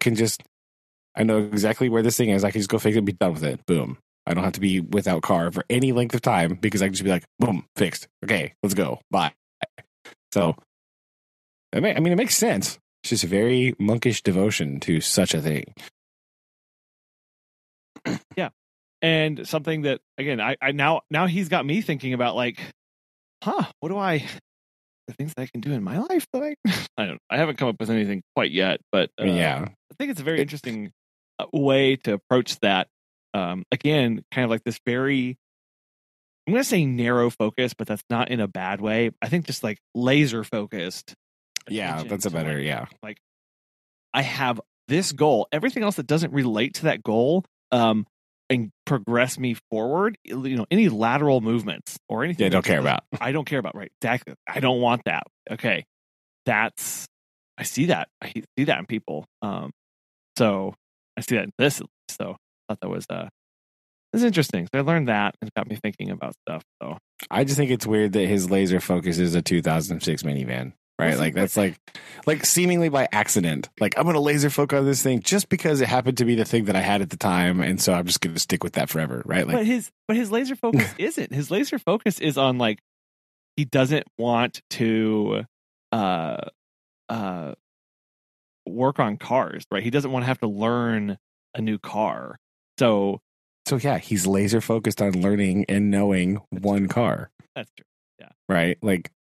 Speaker 2: know exactly where this thing is. I can just go fix it and be done with it. Boom. I don't have to be without car for any length of time because I can just be like, boom, fixed. Okay, let's go. Bye. So, it makes sense. It's just a very monkish devotion to such a thing.
Speaker 1: Yeah. And something that, again, I now he's got me thinking about like, what do the things that I can do in my life that I haven't come up with anything quite yet, but
Speaker 2: yeah,
Speaker 1: I think it's a very interesting way to approach that. Again, kind of like this very, I'm going to say narrow focus, but that's not in a bad way. I think just like laser focused.
Speaker 2: Yeah, that's a better,
Speaker 1: like I have this goal, everything else that doesn't relate to that goal, and progress me forward, any lateral movements or anything.
Speaker 2: Yeah, don't care about.
Speaker 1: I don't care about, right? Exactly. I don't want that. Okay. I see that. I see that in people. So I see that in this. So I thought that was interesting. So I learned that and it got me thinking about stuff. So
Speaker 2: I just think it's weird that his laser focus is a 2006 minivan. Right, like that's like seemingly by accident. Like I'm gonna laser focus on this thing just because it happened to be the thing that I had at the time, and so I'm just gonna stick with that forever. Right? Like,
Speaker 1: but his laser focus isn't. His laser focus is on like he doesn't want to work on cars. Right? He doesn't want to have to learn a new car. So
Speaker 2: yeah, he's laser focused on learning and knowing one car.
Speaker 1: That's true. Yeah.
Speaker 2: Right. Like.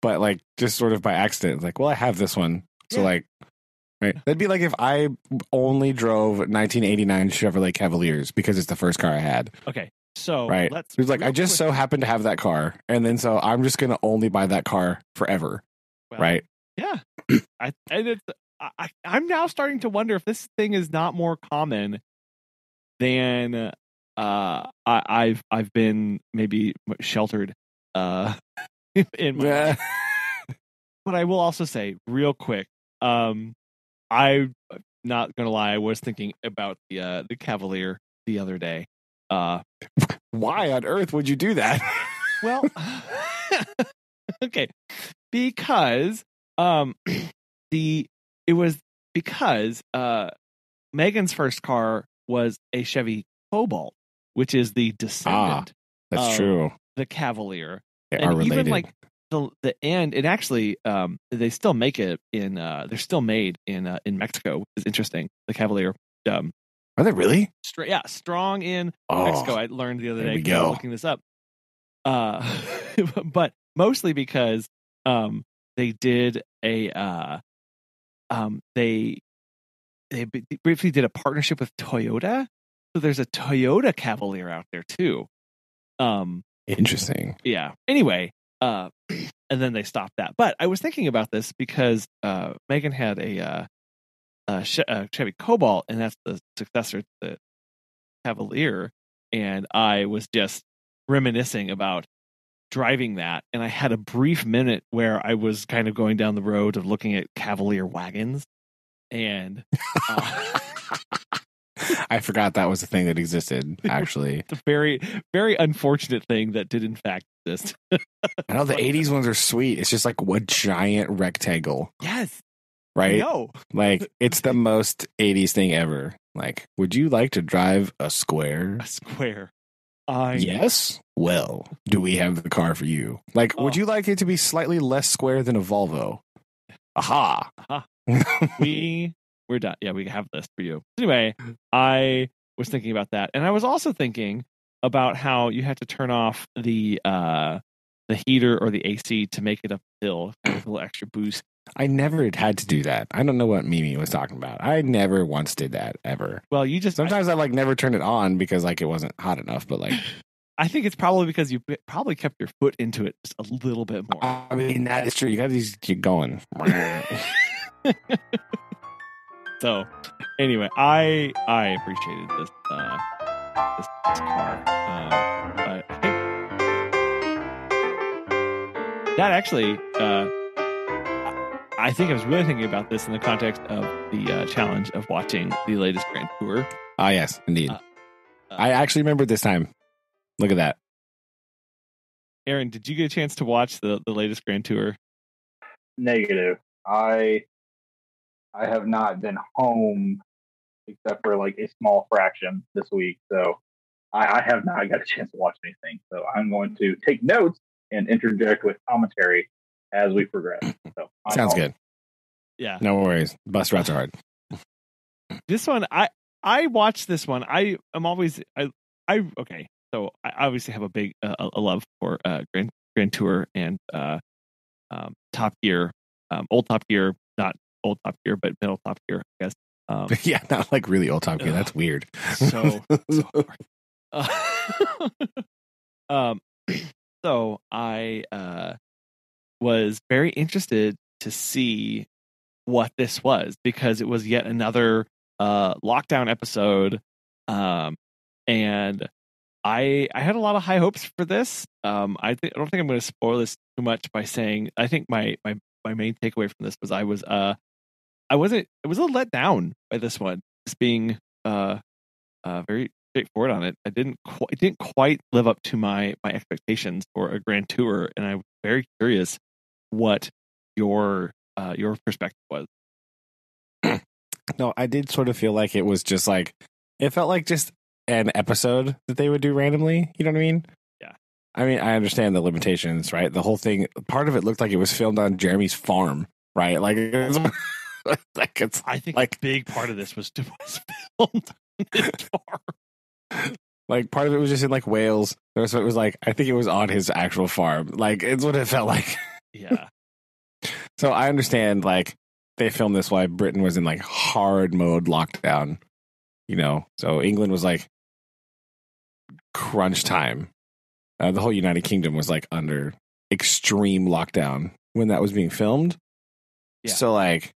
Speaker 2: But like just sort of by accident, like, well, I have this one. So like, right. That'd be like if I only drove 1989 Chevrolet Cavaliers because it's the first car I had.
Speaker 1: Okay. So
Speaker 2: right. It was like, I just so happen to have that car. And then so I'm just going to only buy that car forever. Well, right.
Speaker 1: Yeah. I'm now starting to wonder if this thing is not more common than I've been maybe sheltered in my but I will also say real quick, I'm not gonna lie, I was thinking about the Cavalier the other day.
Speaker 2: Why on earth would you do that?
Speaker 1: Well, okay, because Megan's first car was a Chevy Cobalt, which is the descendant.
Speaker 2: That's true.
Speaker 1: The Cavalier.
Speaker 2: They
Speaker 1: and
Speaker 2: are related.
Speaker 1: Even like the end, it actually they still make it in they're still made in Mexico, which is interesting. The Cavalier.
Speaker 2: Are they really?
Speaker 1: Strong in Mexico. I learned the other day because I was looking this up. But mostly because they did a they briefly did a partnership with Toyota. So there's a Toyota Cavalier out there too.
Speaker 2: Interesting.
Speaker 1: Yeah. Anyway, and then they stopped that. But I was thinking about this because Megan had a Chevy Cobalt, and that's the successor to the Cavalier. And I was just reminiscing about driving that, and I had a brief minute where I was kind of going down the road of looking at Cavalier wagons, and
Speaker 2: I forgot that was a thing that existed, actually.
Speaker 1: It's a very, very unfortunate thing that did in fact exist.
Speaker 2: I know the 80s ones are sweet. It's just like one giant rectangle.
Speaker 1: Yes.
Speaker 2: Right?
Speaker 1: No.
Speaker 2: Like, it's the most 80s thing ever. Like, would you like to drive a square?
Speaker 1: A square.
Speaker 2: Yes? Well, do we have the car for you? Like, would you like it to be slightly less square than a Volvo? Aha.
Speaker 1: We're done. Yeah, we have this for you. Anyway, I was thinking about that. And I was also thinking about how you have to turn off the heater or the AC to make it uphill, with a little extra boost.
Speaker 2: I never had to do that. I don't know what Mimi was talking about. I never once did that, ever.
Speaker 1: Well,
Speaker 2: sometimes I like never turned it on because like it wasn't hot enough, but like
Speaker 1: I think it's probably because you probably kept your foot into it just a little bit more.
Speaker 2: I mean, that is true. You got to keep going.
Speaker 1: So, anyway, I appreciated this this car. That actually, I think I was really thinking about this in the context of the challenge of watching the latest Grand Tour.
Speaker 2: Ah, yes, indeed. I actually remember this time. Look at that.
Speaker 1: Aaron, did you get a chance to watch the latest Grand Tour?
Speaker 3: Negative. I have not been home except for like a small fraction this week, so I have not got a chance to watch anything. So I'm going to take notes and interject with commentary as we progress. So
Speaker 2: sounds good.
Speaker 1: Yeah,
Speaker 2: no worries. Bus routes are hard.
Speaker 1: This one, I watched this one. I'm always okay. So I obviously have a big a love for Grand Tour and Top Gear, old Top Gear, not old Top Gear, but middle Top Gear, I guess.
Speaker 2: Yeah, not like really old Top Gear. That's weird.
Speaker 1: So so I was very interested to see what this was, because it was yet another lockdown episode, and I had a lot of high hopes for this. I don't think I'm going to spoil this too much by saying I think my main takeaway from this was I was a little let down by this one, just being very straightforward on it. It didn't quite live up to my expectations for a grand tour, and I'm very curious what your perspective was.
Speaker 2: No, I did sort of feel like it was just like, it felt like just an episode that they would do randomly. You know what I mean?
Speaker 1: Yeah.
Speaker 2: I mean, I understand the limitations, right? The whole thing, part of it looked like it was filmed on Jeremy's farm, right? Like, it's
Speaker 1: I think
Speaker 2: like
Speaker 1: a big part of this was filmed on his farm.
Speaker 2: Like, part of it was just in like Wales. The rest of it was like, I think it was on his actual farm. Like, it's what it felt like.
Speaker 1: Yeah.
Speaker 2: So I understand, like, they filmed this while Britain was in like hard mode lockdown, you know? So England was like crunch time. The whole United Kingdom was like under extreme lockdown when that was being filmed.
Speaker 1: Yeah.
Speaker 2: So like,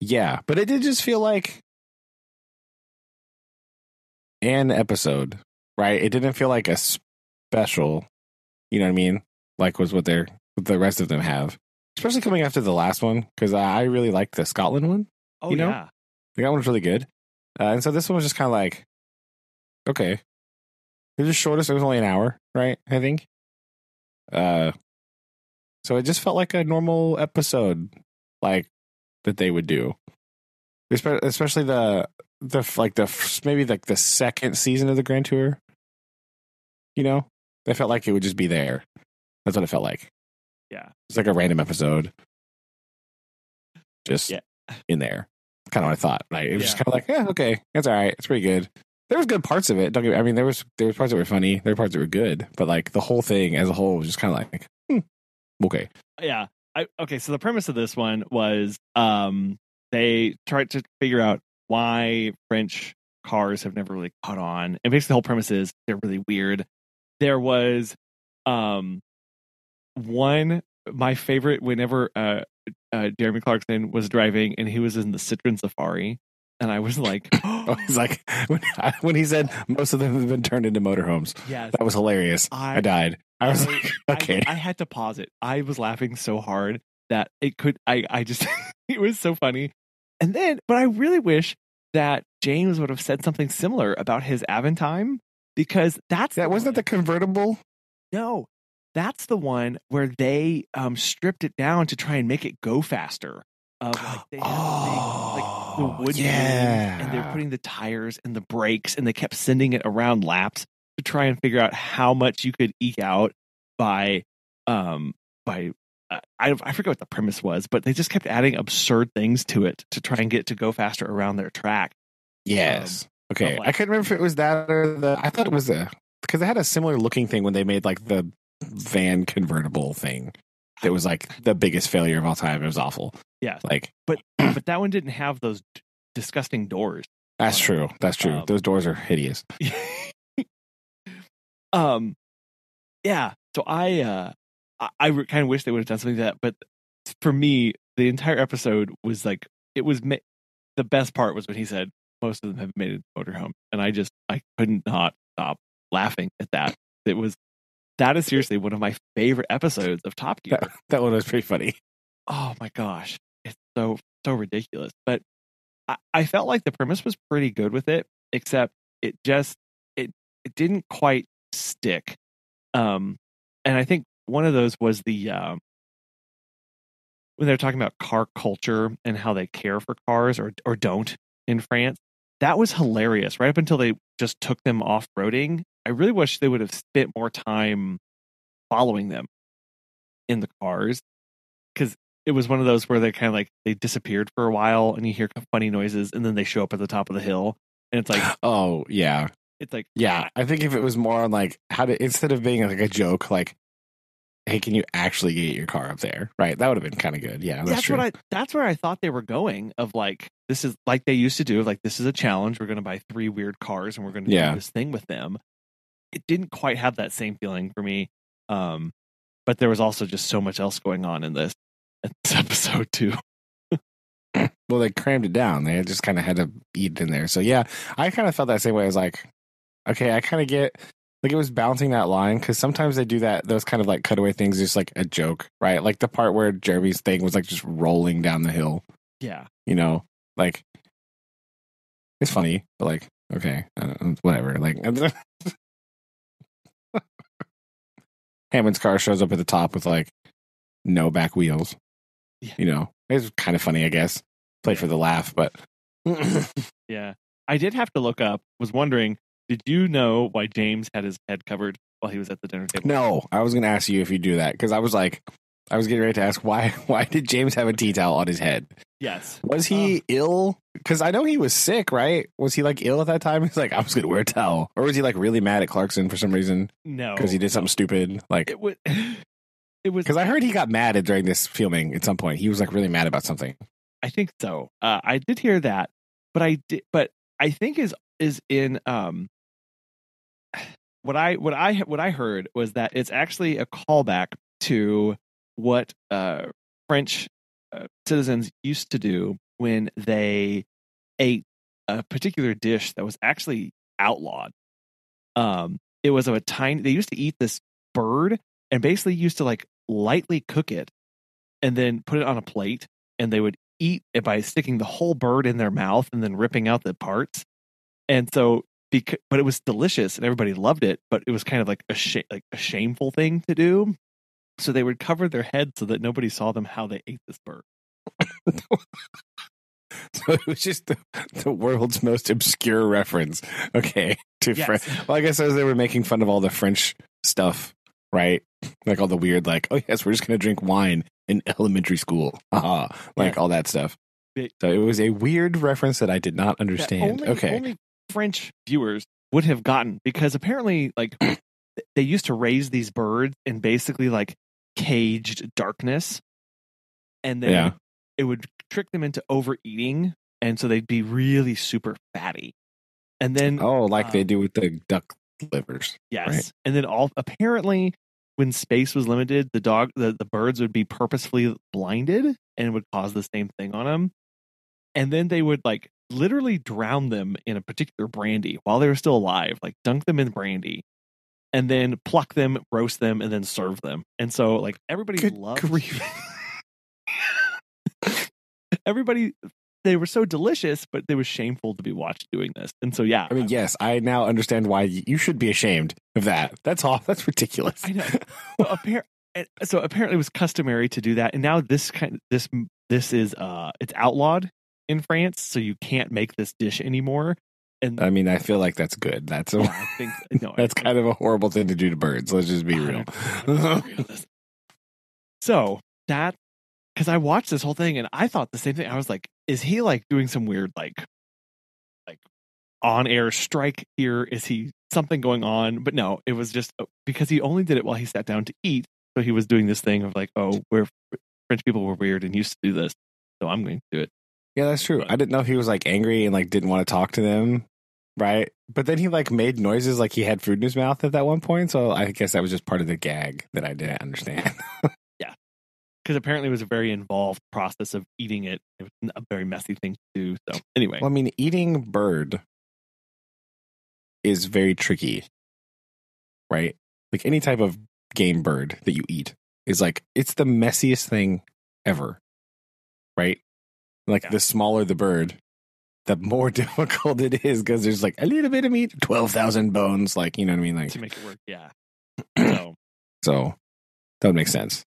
Speaker 2: yeah, but it did just feel like an episode, right? It didn't feel like a special, you know what I mean? Like was what the rest of them have, especially coming after the last one, because I really liked the Scotland one.
Speaker 1: Oh,
Speaker 2: you know?
Speaker 1: yeah.
Speaker 2: That one was really good. And so this one was just kind of like, okay. It was the shortest. It was only an hour, right? I think. So it just felt like a normal episode, like that they would do. Especially maybe like the second season of the Grand Tour. You know, they felt like it would just be there. That's what it felt like.
Speaker 1: Yeah,
Speaker 2: it's like a random episode, just in there. Kind of what I thought. Right? It was just kind of like, yeah, okay, that's all right. It's pretty good. There was good parts of it. I mean, there was parts that were funny. There were parts that were good, but like the whole thing as a whole was just kind of like, okay.
Speaker 1: Yeah. Okay. So the premise of this one was, they tried to figure out why French cars have never really caught on, and basically the whole premise is they're really weird. There was, my favorite whenever Jeremy Clarkson was driving and he was in the Citroen Safari, and I was like,
Speaker 2: he's like, when he said most of them have been turned into motorhomes.
Speaker 1: Yes,
Speaker 2: that was hilarious. I died. I was like, okay.
Speaker 1: I had to pause it. I was laughing so hard that I just it was so funny. And then, but I really wish that James would have said something similar about his Aventime, because wasn't
Speaker 2: that the convertible?
Speaker 1: No, that's the one where they stripped it down to try and make it go faster. Like they had the wood and they're putting the tires and the brakes, and they kept sending it around laps to try and figure out how much you could eke out by I forget what the premise was, but they just kept adding absurd things to it to try and get it to go faster around their track.
Speaker 2: Yes. Okay. I couldn't remember if it was that or I thought it was because they had a similar looking thing when they made like the van convertible thing. It was like the biggest failure of all time. It was awful.
Speaker 1: Yeah.
Speaker 2: Like,
Speaker 1: but that one didn't have those disgusting doors.
Speaker 2: That's true. That's true. Those doors are hideous.
Speaker 1: Yeah. So I kind of wish they would have done something like that, but for me, the entire episode was like, it was the best part was when he said most of them have made it motorhome, and I could not stop laughing at that. That is seriously one of my favorite episodes of Top Gear.
Speaker 2: That one was pretty funny.
Speaker 1: Oh my gosh, it's so ridiculous. But I felt like the premise was pretty good with it, except it didn't quite stick. And I think one of those was the when they're talking about car culture and how they care for cars or don't in France. That was hilarious, right up until they just took them off-roading. I really wish they would have spent more time following them in the cars, because it was one of those where they kind of like they disappeared for a while and you hear funny noises and then they show up at the top of the hill and it's like,
Speaker 2: oh yeah,
Speaker 1: it's like,
Speaker 2: yeah. I think if it was more on like how to, instead of being like a joke, like, hey, can you actually get your car up there? Right, that would have been kind of good. Yeah, that's true.
Speaker 1: That's where I thought they were going. Of like, this is like they used to do. Like, this is a challenge. We're going to buy 3 weird cars and we're going to do this thing with them. It didn't quite have that same feeling for me. But there was also just so much else going on in this. at this episode too.
Speaker 2: Well, they crammed it down. They just kind of had to eat it in there. So yeah, I kind of felt that same way. I was like, okay, I kind of get like it was bouncing that line because sometimes they do that. Those kind of like cutaway things, just like a joke, right? Like the part where Jeremy's thing was like just rolling down the hill.
Speaker 1: Yeah,
Speaker 2: like it's funny, but like okay, whatever. Like Hammond's car shows up at the top with like no back wheels.
Speaker 1: Yeah.
Speaker 2: It's kind of funny, I guess. Played for the laugh, but
Speaker 1: yeah. I did have to look up. Was wondering, did you know why James had his head covered while he was at the dinner table?
Speaker 2: No, I was going to ask you if you do that because I was getting ready to ask why did James have a tea towel on his head?
Speaker 1: Yes.
Speaker 2: Was he ill? Because I know he was sick, right? Was he like ill at that time? He's like, I was going to wear a towel, or was he like really mad at Clarkson for some reason?
Speaker 1: No,
Speaker 2: because he did something stupid. Like
Speaker 1: it was. It was
Speaker 2: because I heard he got mad during this filming at some point. He was like really mad about something.
Speaker 1: I think so. I did hear that, but I think is in what I heard was that it's actually a callback to what French citizens used to do when they ate a particular dish that was actually outlawed. It was of a tiny. They used to eat this bird and basically used to like lightly cook it and then put it on a plate, and they would eat it by sticking the whole bird in their mouth and then ripping out the parts. And so, but it was delicious and everybody loved it, but it was kind of like a shameful thing to do. So they would cover their head so that nobody saw them how they ate this bird.
Speaker 2: So it was just the world's most obscure reference. Okay.
Speaker 1: Yes.
Speaker 2: Well, I guess as they were making fun of all the French stuff, right? Like all the weird, like, oh yes, we're just going to drink wine in elementary school. All that stuff. So it was a weird reference that I did not understand.
Speaker 1: Only French viewers would have gotten, because apparently like they used to raise these birds in basically like caged darkness, and then it would trick them into overeating, and so they'd be really super fatty. And then
Speaker 2: like they do with the duck livers.
Speaker 1: Yes.
Speaker 2: Right?
Speaker 1: And then apparently when space was limited, the birds would be purposefully blinded and would cause the same thing on them. And then they would like literally drown them in a particular brandy while they were still alive, like dunk them in brandy and then pluck them, roast them, and then serve them. And so like everybody loved everybody. They were so delicious, but they were shameful to be watched doing this. And so, yeah.
Speaker 2: I mean, yes, I now understand why you should be ashamed of that. That's all. That's ridiculous.
Speaker 1: I know. So apparently it was customary to do that. And now this is it's outlawed in France. So you can't make this dish anymore. And
Speaker 2: I mean, I feel like that's good. That's kind of a horrible thing to do to birds. Let's just be real.
Speaker 1: So that, because I watched this whole thing and I thought the same thing. I was like, is he like doing some weird like on air strike here? Is he something going on? But no, it was just because he only did it while he sat down to eat. So he was doing this thing of like, oh, French people were weird and used to do this, so I'm going to do it.
Speaker 2: Yeah, that's true. I didn't know if he was like angry and like didn't want to talk to them, right? But then he like made noises like he had food in his mouth at that one point. So I guess that was just part of the gag that I didn't understand.
Speaker 1: Yeah, because apparently it was a very involved process of eating it. It was a very messy thing to do. So anyway,
Speaker 2: well, I mean, eating bird is very tricky, right? Like any type of game bird that you eat is like, it's the messiest thing ever, right? Like the smaller the bird, the more difficult it is because there's like a little bit of meat, 12,000 bones, like, you know what I mean? Like
Speaker 1: to make it work. Yeah.
Speaker 2: So that would make sense.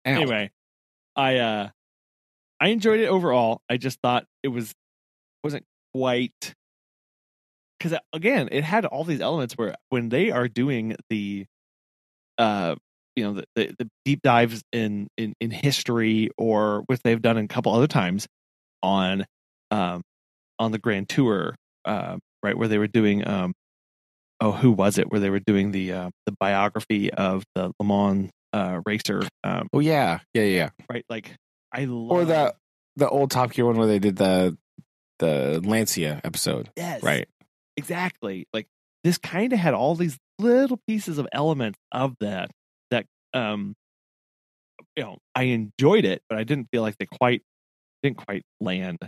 Speaker 1: Anyway, I enjoyed it overall. I just thought it wasn't quite, because again, it had all these elements where when they are doing the the deep dives in history, or which they've done a couple other times on the Grand Tour, right, where they were doing who was it? Where they were doing the biography of the Le Mans racer.
Speaker 2: Right.
Speaker 1: Like I love,
Speaker 2: or the old Top Gear one where they did the Lancia episode.
Speaker 1: Yes,
Speaker 2: right.
Speaker 1: Exactly. Like this kind of had all these little pieces of elements of that I enjoyed it, but I didn't feel like they didn't quite land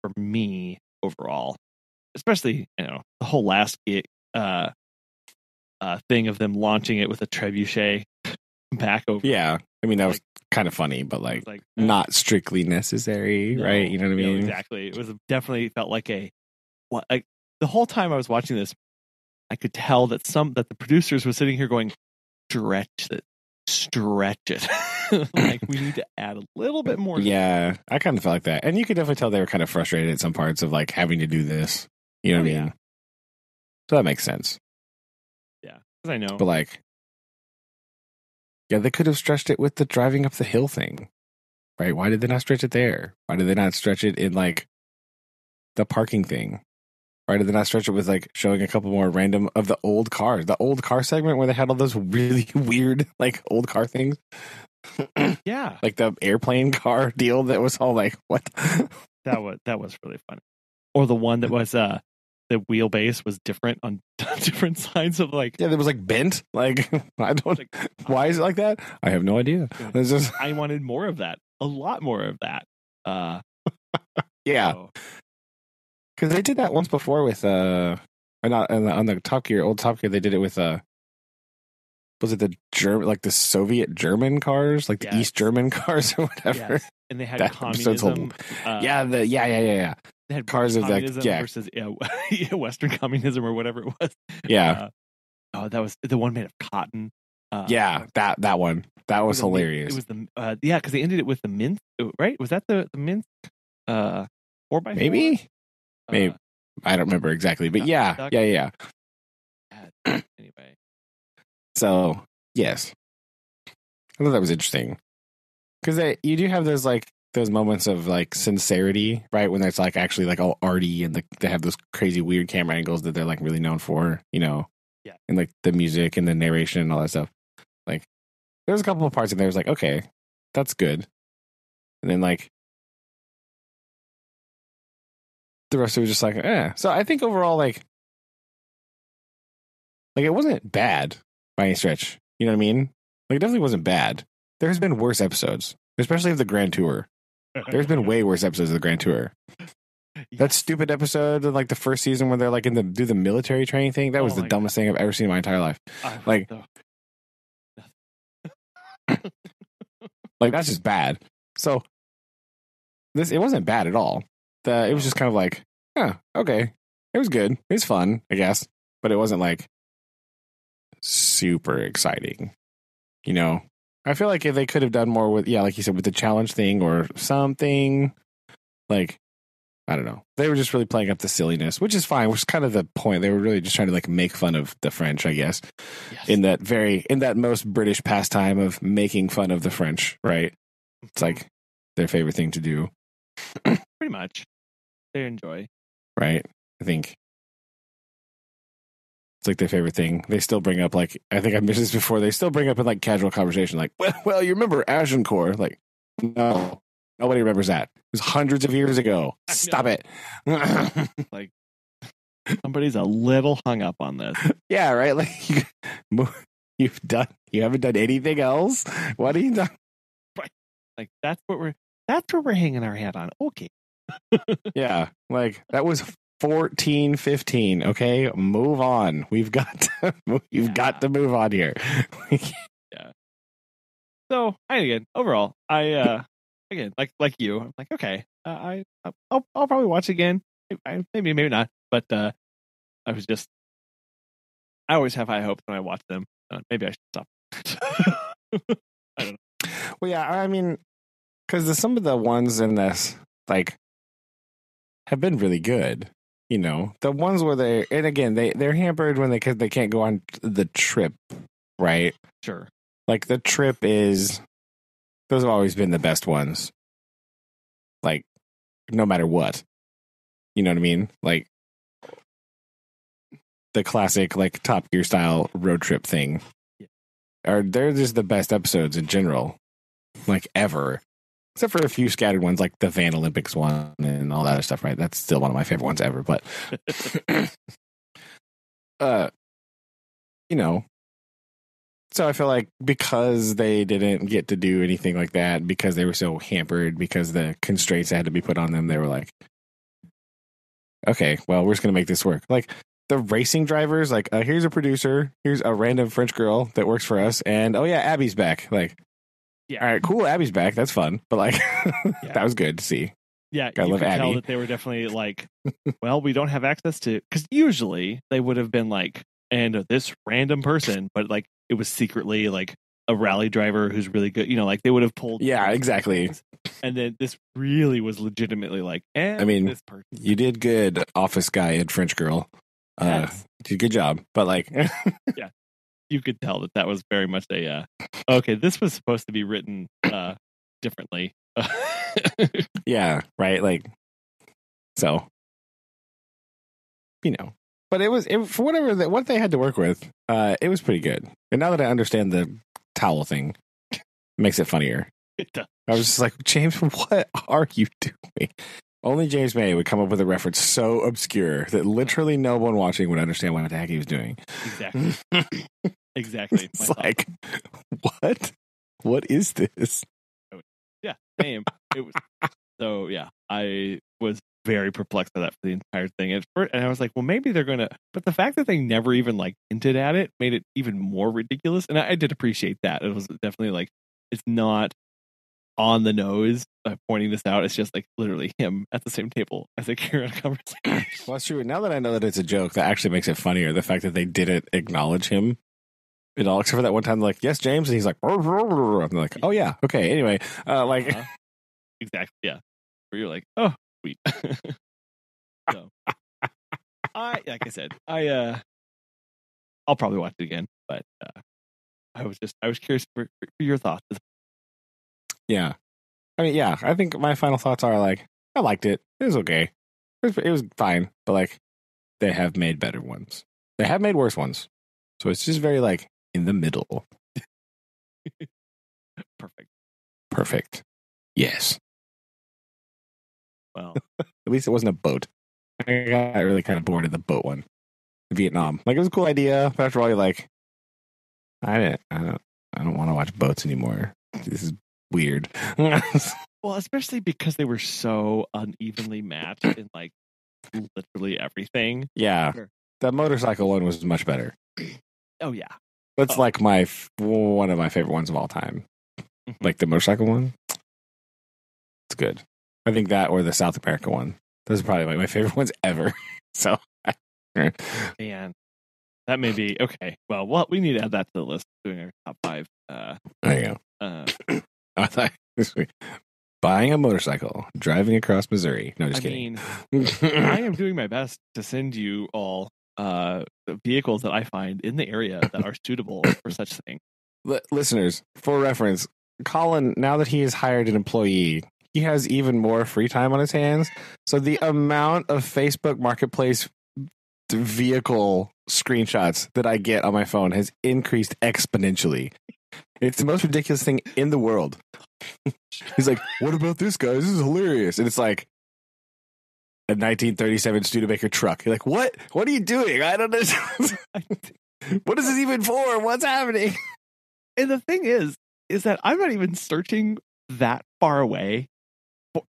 Speaker 1: for me overall. Especially, the whole last thing of them launching it with a trebuchet back over.
Speaker 2: Yeah, I mean that was kind of funny, but not strictly necessary, right? You know what I mean?
Speaker 1: Exactly. It was definitely felt like the whole time I was watching this, I could tell that the producers were sitting here going, stretch it. Like we need to add a little bit more.
Speaker 2: Yeah, I kind of felt like that, and you could definitely tell they were kind of frustrated at some parts of like having to do this. You know what I mean? So that makes sense.
Speaker 1: Yeah, because I know.
Speaker 2: But they could have stretched it with the driving up the hill thing, right? Why did they not stretch it there? Why did they not stretch it in the parking thing? Why did they not stretch it with showing a couple more random of the old cars, the old car segment where they had all those really weird old car things?
Speaker 1: Yeah,
Speaker 2: like the airplane car deal that was all what?
Speaker 1: that was really funny. Or the one that was the wheelbase was different on different sides of
Speaker 2: there was bent. I don't. Why is it like that? I have no idea. It's just
Speaker 1: I wanted more of that, a lot more of that.
Speaker 2: Yeah. Because they did that once before with not on the Top Gear, old Top Gear. They did it with was it the the Soviet German cars, the East German cars or whatever?
Speaker 1: Yes. And they had communism.
Speaker 2: Yeah. They
Speaker 1: had
Speaker 2: cars of
Speaker 1: versus Western communism or whatever it was.
Speaker 2: Yeah.
Speaker 1: That was the one made of cotton.
Speaker 2: That one. That was hilarious.
Speaker 1: It was because they ended it with the Minsk, right? Was that the Minsk 4x4?
Speaker 2: Maybe. Maybe I don't remember exactly, but yeah.
Speaker 1: Anyway,
Speaker 2: so yes, I thought that was interesting because you do have those moments of sincerity, right? When it's actually all arty and they have those crazy weird camera angles that they're really known for, and the music and the narration and all that stuff. There's a couple of parts in there. It was okay, that's good, and then the rest of it was just So I think overall, it wasn't bad by any stretch. You know what I mean? It definitely wasn't bad. There's been worse episodes, especially of the Grand Tour. There's been way worse episodes of the Grand Tour. That stupid episode of the first season where they're do the military training thing. That was the dumbest thing I've ever seen in my entire life. That's just bad. So it wasn't bad at all. It was just kind of okay. It was good. It was fun, I guess. But it wasn't super exciting. I feel if they could have done more with, like you said, with the challenge thing or something, I don't know. They were just really playing up the silliness, which is fine, which is kind of the point. They were really just trying to make fun of the French, I guess, yes. in that most British pastime of making fun of the French, right? It's their favorite thing to do.
Speaker 1: Pretty much. They enjoy.
Speaker 2: Right. I think it's their favorite thing. They still bring up I think I mentioned this before. They still bring up in casual conversation well, you remember Agincourt? No, nobody remembers that. It was hundreds of years ago. Stop it.
Speaker 1: Somebody's a little hung up on this.
Speaker 2: Yeah, right. You haven't done anything else. What are you done?
Speaker 1: Right. That's what we're hanging our hat on. Okay.
Speaker 2: Yeah, that was 14-15. Okay, move on. You've got to move on here.
Speaker 1: Yeah. So overall, I again like you. I'm okay. I'll probably watch again. Maybe not. But I always have high hopes when I watch them. Maybe I should stop. I don't know.
Speaker 2: Well, yeah. I mean, because some of the ones in this have been really good. The ones where and again, they're hampered when they can't go on the trip, right?
Speaker 1: Sure.
Speaker 2: The trip those have always been the best ones. No matter what. You know what I mean? The classic, Top Gear style road trip thing. Yeah. They're just the best episodes in general. Ever. Except for a few scattered ones, like the Van Olympics one and all that other stuff, right? That's still one of my favorite ones ever. But, So I feel like because they didn't get to do anything like that, because they were so hampered, because the constraints that had to be put on them, they were like, okay, well, we're just going to make this work. Like the racing drivers, like, here's a producer, here's a random French girl that works for us, and oh yeah, Abby's back. Like,
Speaker 1: Yeah.
Speaker 2: all right, cool, Abby's back. That's fun. But like, that was good to see.
Speaker 1: Yeah,
Speaker 2: I
Speaker 1: you
Speaker 2: love
Speaker 1: could
Speaker 2: Abby.
Speaker 1: tell that they were definitely like, well, we don't have access to, because usually they would have been like, and this random person, but like it was secretly like a rally driver who's really good. You know, like they would have pulled.
Speaker 2: Yeah, exactly.
Speaker 1: And then this really was legitimately like, and
Speaker 2: I mean,
Speaker 1: this person.
Speaker 2: You did good, office guy and French girl.
Speaker 1: Yes.
Speaker 2: Did a good job. But like,
Speaker 1: Yeah, you could tell that was very much a, okay, this was supposed to be written differently.
Speaker 2: yeah, right. Like, so, you know, but it was for what they had to work with. It was pretty good. And now that I understand the towel thing, it makes it funnier.
Speaker 1: It does.
Speaker 2: I was just like, James, what are you doing? Only James May would come up with a reference so obscure that literally no one watching would understand what the heck he was doing.
Speaker 1: Exactly. Exactly.
Speaker 2: It's like, what? What is this?
Speaker 1: Yeah, same. It was so. Yeah, I was very perplexed by that for the entire thing. And I was like, well, maybe they're gonna. But the fact that they never even like hinted at it made it even more ridiculous. And I did appreciate that. It was definitely like it's not on the nose pointing this out. It's just like literally him at the same table as they carry on a conversation.
Speaker 2: Well, that's true. Now that I know that it's a joke, that actually makes it funnier. The fact that they didn't acknowledge him at all, except for that one time, like, yes, James, and he's like, I'm like, oh yeah, okay. Anyway, like,
Speaker 1: exactly, yeah. Where you're like, oh, sweet. So, like I said, I'll probably watch it again, but I was curious for your thoughts.
Speaker 2: Yeah, I mean, yeah, I think my final thoughts are like, I liked it. It was okay. It was fine, but like, they have made better ones. They have made worse ones. So it's just very like in the middle. Perfect. Yes.
Speaker 1: Well,
Speaker 2: at least it wasn't a boat. I got really kind of bored of the boat one. Vietnam. Like, it was a cool idea, but after all, you're like, I don't want to watch boats anymore. This is weird.
Speaker 1: well, especially because they were so unevenly matched in like literally everything.
Speaker 2: Yeah. Sure. The motorcycle one was much better.
Speaker 1: Oh yeah.
Speaker 2: That's like one of my favorite ones of all time. Like the motorcycle one. It's good. I think that or the South America one. Those are probably like my favorite ones ever. So,
Speaker 1: man, that may be okay. Well, we need to add that to the list. Doing our top 5.
Speaker 2: There you go. I thought buying a motorcycle, driving across Missouri. No, just kidding.
Speaker 1: I am doing my best to send you all vehicles that I find in the area that are suitable for such thing.
Speaker 2: Listeners, for reference, Colin, now that he has hired an employee, he has even more free time on his hands. So the amount of Facebook Marketplace vehicle screenshots that I get on my phone has increased exponentially. It's the most ridiculous thing in the world. He's like, what about this, guys? This is hilarious. And it's like a 1937 Studebaker truck. You're like, what? What are you doing? I don't know. What is this even for? What's happening?
Speaker 1: And the thing is that I'm not even searching that far away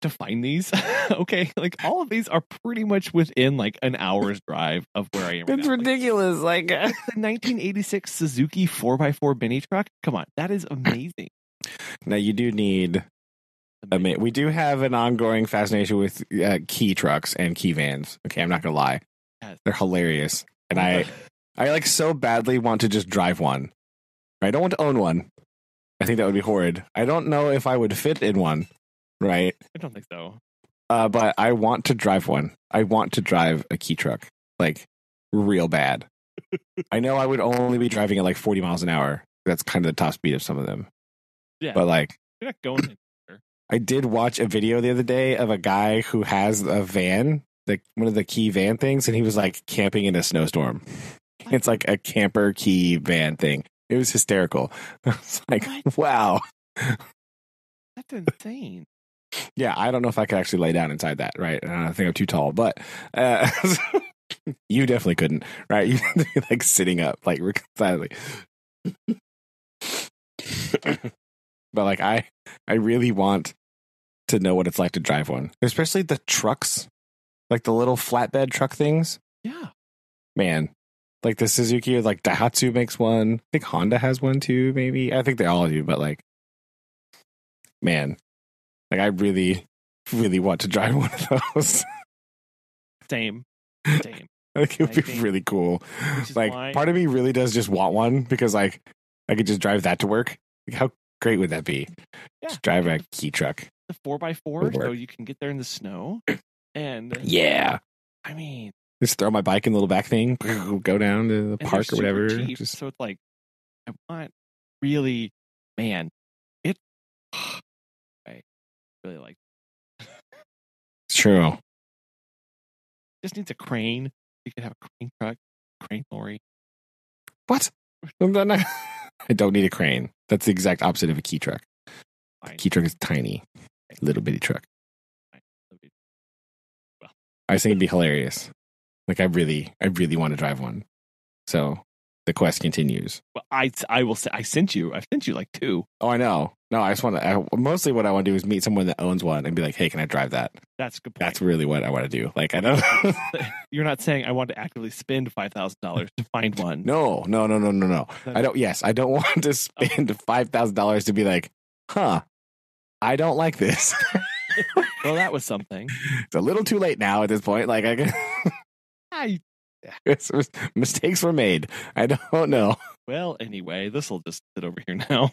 Speaker 1: to find these. Okay, like all of these are pretty much within like an hour's drive of where I am.
Speaker 2: It's ridiculous. Like
Speaker 1: the 1986 Suzuki 4x4 mini truck. Come on, that is amazing.
Speaker 2: Now you do need. We do have an ongoing fascination with key trucks and key vans. Okay, I'm not gonna lie, they're hilarious, and I like so badly want to just drive one. I don't want to own one. I think that would be horrid. I don't know if I would fit in one. Right?
Speaker 1: I don't think so.
Speaker 2: But I want to drive one. I want to drive a key truck, like real bad. I know I would only be driving at like 40 miles an hour. That's kind of the top speed of some of them.
Speaker 1: Yeah.
Speaker 2: But like,
Speaker 1: you're not going anywhere.
Speaker 2: I did watch a video the other day of a guy who has a van, one of the key van things, and he was like camping in a snowstorm. It's like a camper key van thing. It was hysterical. I was like, wow.
Speaker 1: That's insane.
Speaker 2: Yeah, I don't know if I could actually lay down inside that, right? I think I'm too tall, but you definitely couldn't, right? You like sitting up, like silently. But like I really want to know what it's like to drive one, especially the trucks, like the little flatbed truck things.
Speaker 1: Yeah,
Speaker 2: man, like the Suzuki, like Daihatsu makes one. I think Honda has one too. Maybe I think they all do. But like, man, like I really, really want to drive one of those.
Speaker 1: Same.
Speaker 2: I think it would be really cool. Like, part of me really does just want one because like I could just drive that to work. Like, how great would that be?
Speaker 1: Yeah.
Speaker 2: Just drive a key truck.
Speaker 1: The 4x4, so you can get there in the snow. And
Speaker 2: yeah,
Speaker 1: I mean,
Speaker 2: just throw my bike in the little back thing, go down to the park or whatever.
Speaker 1: Cheap, so it's like, I want really, man, it. I really like.
Speaker 2: It's true.
Speaker 1: Just needs a crane. You could have a crane truck, crane lorry.
Speaker 2: What? I don't need a crane. That's the exact opposite of a key truck. Key truck is tiny, little bitty truck. Well, I think it'd be hilarious. Like I really want to drive one. So the quest continues.
Speaker 1: Well, I will say I sent you like 2.
Speaker 2: Oh, I know. No, I just want to. Mostly, what I want to do is meet someone that owns one and be like, "Hey, can I drive that?"
Speaker 1: That's a good point.
Speaker 2: That's really what I want to do. Like I don't.
Speaker 1: You're not saying I want to actively spend $5,000 to find one.
Speaker 2: No. I don't. Yes, I don't want to spend $5,000 to be like, "Huh, I don't like this."
Speaker 1: Well, that was something.
Speaker 2: It's a little too late now at this point. Like mistakes were made. I don't know.
Speaker 1: Well, anyway, this will just sit over here now.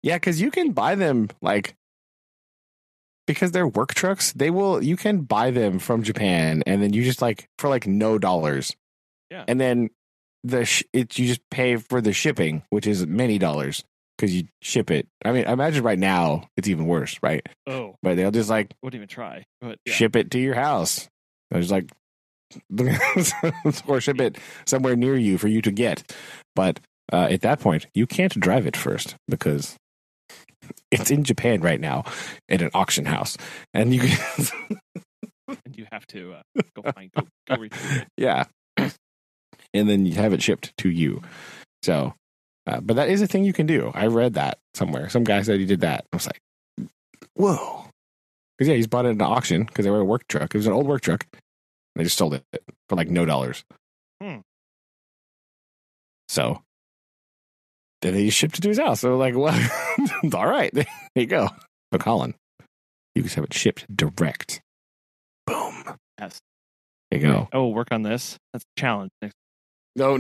Speaker 2: Yeah, because you can buy them like because they're work trucks. You can buy them from Japan, and then you just like for like no dollars.
Speaker 1: Yeah,
Speaker 2: and then you just pay for the shipping, which is many dollars because you ship it. I mean, I imagine right now it's even worse, right?
Speaker 1: Oh,
Speaker 2: but they'll just like
Speaker 1: wouldn't even try. But
Speaker 2: ship it to your house. There's like. Or ship it somewhere near you for you to get. But at that point, you can't drive it first because it's in Japan right now at an auction house, and you can
Speaker 1: and you have to go retrieve it.
Speaker 2: Yeah, and then you have it shipped to you. So, but that is a thing you can do. I read that somewhere. Some guy said he did that. I was like, whoa, because he's bought it at an auction because they were a work truck. It was an old work truck. They just sold it for like no dollars. So then they just shipped it to his house. So like, well, all right, there you go. But Colin, you just have it shipped direct. Boom.
Speaker 1: Yes.
Speaker 2: There you go.
Speaker 1: Oh, work on this. That's a challenge.
Speaker 2: No.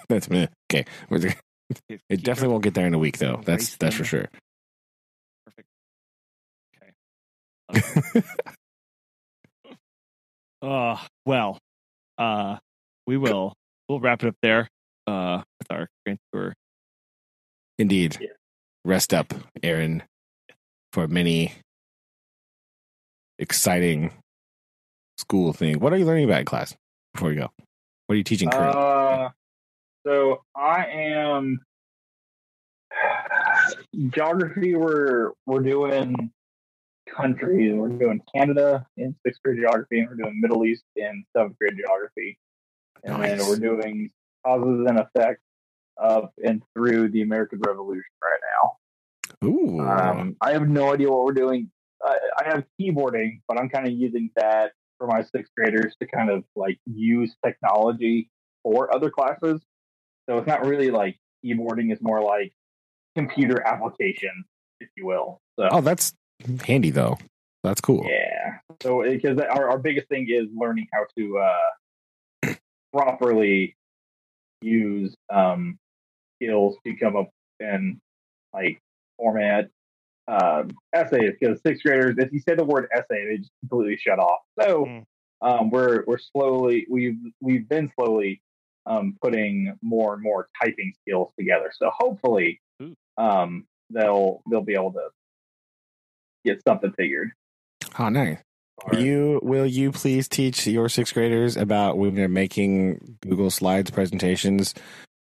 Speaker 2: That's me. Okay. It definitely won't get there in a week, though. That's for sure.
Speaker 1: Perfect. Okay. Well, we'll wrap it up there with our grand tour.
Speaker 2: Indeed. Yeah. Rest up, Aaron, for many exciting school things. What are you learning about in class before we go? What are you teaching currently?
Speaker 3: So I am geography. We're doing countries. We're doing Canada in 6th grade geography, and we're doing Middle East in 7th grade geography. And then we're doing causes and effects of and through the American Revolution right now.
Speaker 2: Ooh.
Speaker 3: I have no idea what we're doing. I have keyboarding, but I'm kind of using that for my 6th graders to kind of like use technology for other classes. So it's not really like keyboarding; it's more like computer application, if you will. So,
Speaker 2: that's handy though. That's cool.
Speaker 3: Yeah. So because our biggest thing is learning how to properly use skills to come up and like format essays. Because 6th graders, if you say the word essay, they just completely shut off. So we've been slowly putting more and more typing skills together. So hopefully they'll be able to get something figured.
Speaker 2: Oh, nice. Will you please teach your 6th graders about when they're making Google Slides presentations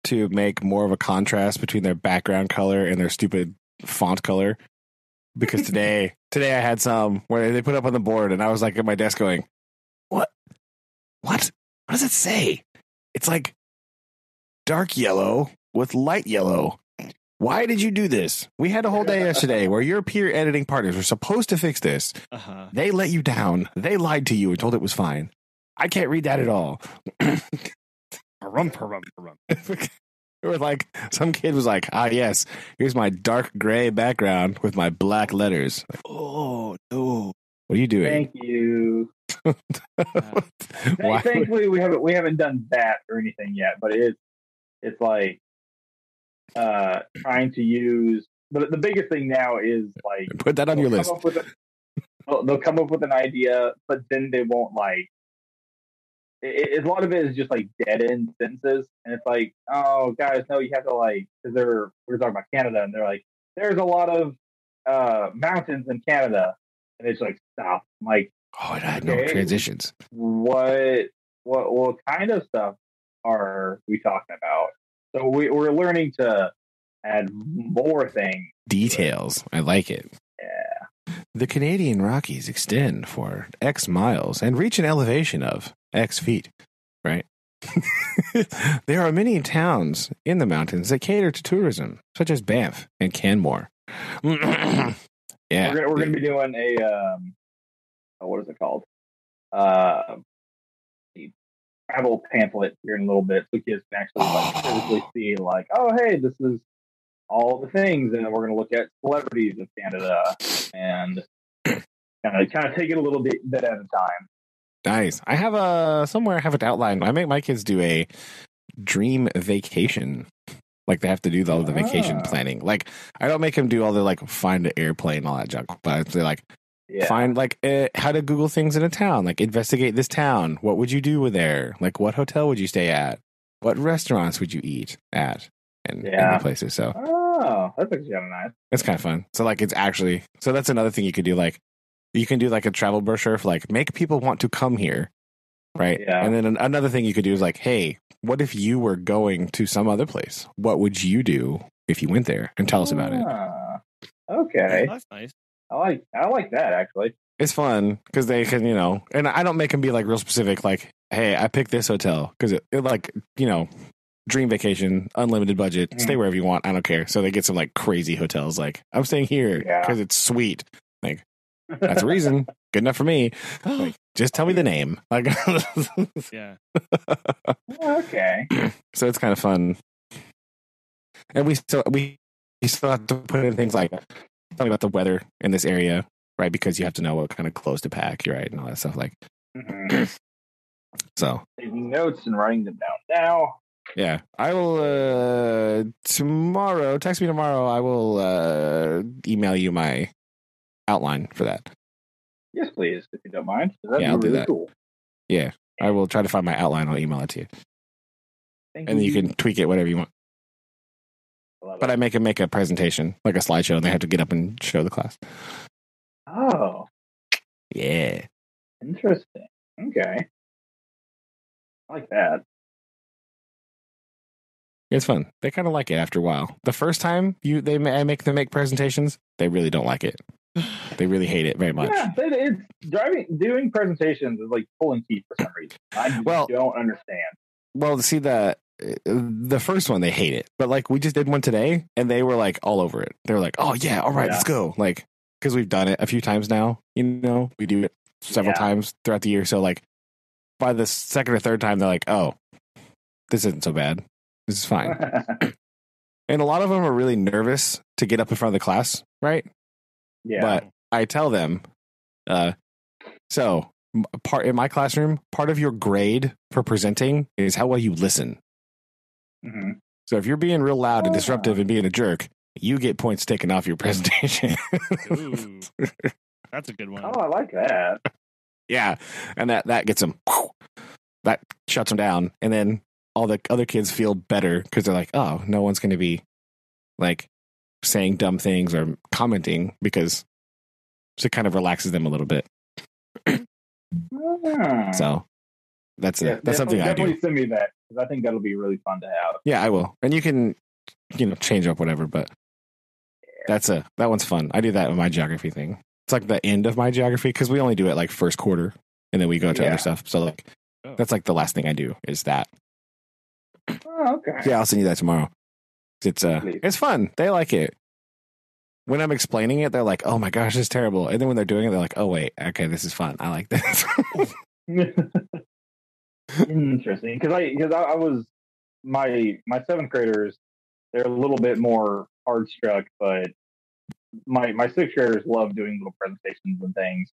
Speaker 2: to make more of a contrast between their background color and their stupid font color? Because today I had some where they put up on the board and I was like at my desk going, What does it say? It's like dark yellow with light yellow. Why did you do this? We had a whole day yesterday where your peer editing partners were supposed to fix this. They let you down. They lied to you and told it was fine. I can't read that at all. It was like some kid was like, yes, here's my dark gray background with my black letters. Like, oh no, what are you doing?
Speaker 3: Thank you. Thankfully, we haven't done that or anything yet, but it's like trying to use. But the biggest thing now is like
Speaker 2: put that on your list.
Speaker 3: They'll come up with an idea, but then they won't like. A lot of it is just like dead end sentences, and it's like, oh, guys, no, you have to like, because we're talking about Canada, and they're like, there's a lot of mountains in Canada, and it's like, stop, I'm like,
Speaker 2: oh, it had no transitions.
Speaker 3: What kind of stuff are we talking about? So we're learning to add more things,
Speaker 2: details. I like it.
Speaker 3: Yeah.
Speaker 2: The Canadian Rockies extend for X miles and reach an elevation of X feet, right? There are many towns in the mountains that cater to tourism, such as Banff and Canmore. Yeah.
Speaker 3: We're gonna be doing a what is it called? A travel pamphlet here in a little bit, so kids can actually physically see, like, oh, hey, this is all the things, and then we're going to look at celebrities of Canada and kind of take it a little bit at a time.
Speaker 2: Nice. I have an outline. I make my kids do a dream vacation. Like they have to do all the vacation planning. Like I don't make them do all the like find an airplane, all that junk, but they like find like how to Google things in a town. Like investigate this town. What would you do there? Like what hotel would you stay at? What restaurants would you eat at? And places. So
Speaker 3: that's actually kind of nice.
Speaker 2: It's kind of fun. So like it's actually that's another thing you could do. Like you can do like a travel brochure for like make people want to come here, right?
Speaker 3: Yeah.
Speaker 2: And then another thing you could do is like, hey, what if you were going to some other place? What would you do if you went there? And tell us about it.
Speaker 3: Okay,
Speaker 1: that's nice.
Speaker 3: I like that actually.
Speaker 2: It's fun because they can, and I don't make them be like real specific. Like, hey, I picked this hotel because it like dream vacation, unlimited budget, stay wherever you want. I don't care. So they get some like crazy hotels. Like I'm staying here because it's sweet. Like that's a reason. Good enough for me. Like, just tell me the name. Like,
Speaker 1: yeah.
Speaker 3: Okay.
Speaker 2: So it's kind of fun. And we still have to put in things like talking about the weather in this area, right? Because you have to know what kind of clothes to pack, right, and all that stuff. Like, so
Speaker 3: taking notes and writing them down now.
Speaker 2: Yeah, I will tomorrow. Text me tomorrow. I will email you my outline for that.
Speaker 3: Yes, please, if you don't mind.
Speaker 2: I'll do that.
Speaker 3: Cool.
Speaker 2: Yeah, I will try to find my outline. I'll email it to you, and then you can tweak it whatever you want. But I make them make a presentation, like a slideshow, and they have to get up and show the class.
Speaker 3: Oh,
Speaker 2: yeah,
Speaker 3: interesting. Okay, I like that.
Speaker 2: It's fun. They kind of like it after a while. The first time I make them make presentations, they really don't like it. They really hate it very much.
Speaker 3: Yeah, it's doing presentations is like pulling teeth for some reason. I don't understand.
Speaker 2: Well, see the first one they hate it, but like we just did one today, and they were like all over it. They were like, "Oh yeah, all right, let's go!" Like because we've done it a few times now. We do it several times throughout the year. So like by the second or third time, they're like, "Oh, this isn't so bad. This is fine." And a lot of them are really nervous to get up in front of the class, right?
Speaker 3: Yeah.
Speaker 2: But I tell them, so in my classroom, part of your grade for presenting is how well you listen.
Speaker 3: Mm-hmm.
Speaker 2: So if you're being real loud and disruptive and being a jerk, you get points taken off your presentation.
Speaker 1: Ooh, that's a good one.
Speaker 3: Oh, I like that.
Speaker 2: Yeah, and that gets them. That shuts them down, and then all the other kids feel better because they're like, oh, no one's going to be like saying dumb things or commenting because it kind of relaxes them a little bit. So that's something I do.
Speaker 3: Definitely send me that because I think that'll be really fun to have.
Speaker 2: Yeah, I will, and you can change up whatever, but that one's fun. I do that with my geography thing. It's like the end of my geography because we only do it like first quarter, and then we go to other stuff. So like that's like the last thing I do is that.
Speaker 3: Oh, okay.
Speaker 2: Yeah, I'll send you that tomorrow. It's fun. They like it. When I'm explaining it, they're like, "Oh my gosh, this is terrible," and then when they're doing it, they're like, "Oh wait, okay, this is fun. I like this."
Speaker 3: Interesting, because I was my seventh graders. They're a little bit more hard struck, but my sixth graders love doing little presentations and things.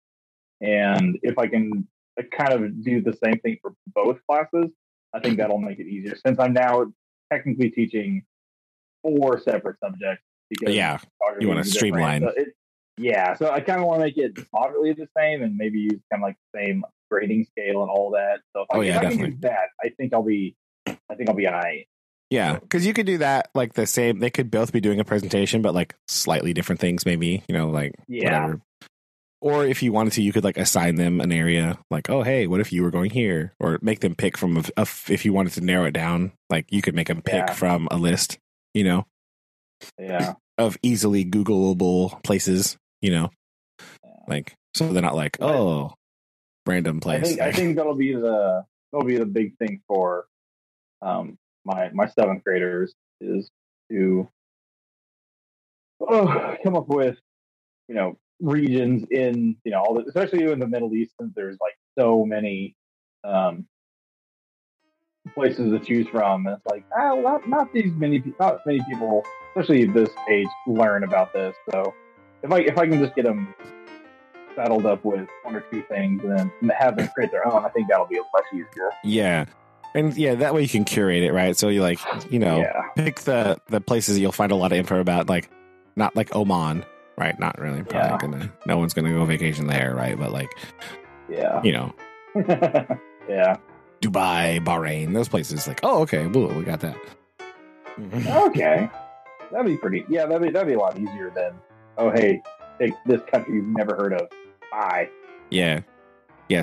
Speaker 3: And if I can kind of do the same thing for both classes, I think that'll make it easier. Since I'm now technically teaching 4 separate subjects. Because
Speaker 2: you want to streamline.
Speaker 3: So I kind of want to make it moderately the same, and maybe use kind of like the same grading scale and all that. So if I can do that, I think I'll be alright.
Speaker 2: Yeah, because you could do that like the same. They could both be doing a presentation, but like slightly different things, maybe. Whatever. Or if you wanted to, you could like assign them an area. Like, oh, hey, what if you were going here? Or make them pick from if you wanted to narrow it down. Like you could make them pick from a list. Of easily Googleable places. Like so they're not like random place.
Speaker 3: I think that'll be the big thing for my seventh graders is to come up with regions in especially in the Middle East, since there's like so many places to choose from, and it's like not many people, especially at this age, learn about this. So if I can just get them saddled up with 1 or 2 things and then have them create their own, I think that'll be much easier.
Speaker 2: Yeah. And that way you can curate it, right? So you pick the places you'll find a lot of info about, like not like Oman, right? Not really. Probably no one's gonna go vacation there, right? But like,
Speaker 3: yeah.
Speaker 2: Dubai, Bahrain, those places. Like, oh, okay, we got that.
Speaker 3: Okay, that'd be pretty. Yeah, that'd be a lot easier than hey, take this country you've never heard of. Bye.
Speaker 2: Yeah.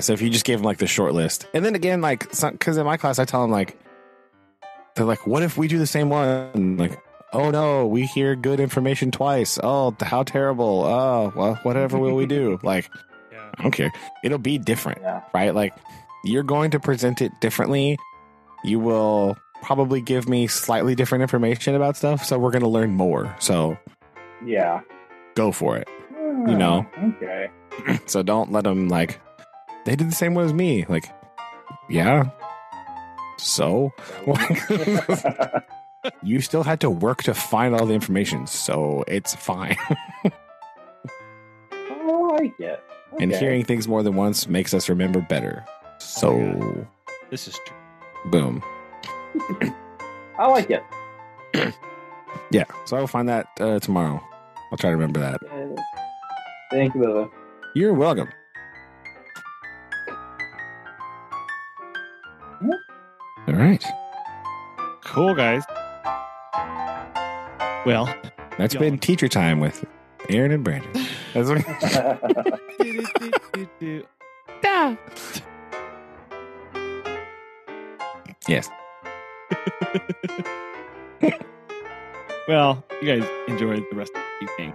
Speaker 2: So if you just gave them like the short list, and then again, like, because in my class I tell them like, they're like, what if we do the same one? Like, oh no, we hear good information twice. Oh, how terrible. Oh, well, whatever will we do? Like, I don't care. It'll be different, right? Like, you're going to present it differently. You will probably give me slightly different information about stuff, so we're going to learn more. So, go for it.
Speaker 3: Okay.
Speaker 2: So don't let them like, they did the same one as me. Like, yeah. So, you still had to work to find all the information, so it's fine.
Speaker 3: I like it. Okay.
Speaker 2: And hearing things more than once makes us remember better. So,
Speaker 1: this is true.
Speaker 2: Boom.
Speaker 3: I like it.
Speaker 2: Yeah, so I'll find that tomorrow. I'll try to remember that.
Speaker 3: Thank you, Bubba.
Speaker 2: You're welcome. All right.
Speaker 1: Cool, guys. Well,
Speaker 2: that's been teacher time with Aaron and Brandon. That's Yes.
Speaker 1: Well, you guys enjoy the rest of the evening.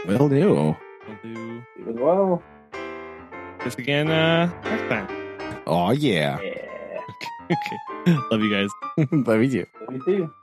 Speaker 2: Will do.
Speaker 3: You as well.
Speaker 1: This again next time.
Speaker 2: Oh, yeah.
Speaker 1: Okay. Love you guys.
Speaker 2: Love you too.
Speaker 3: Love you too.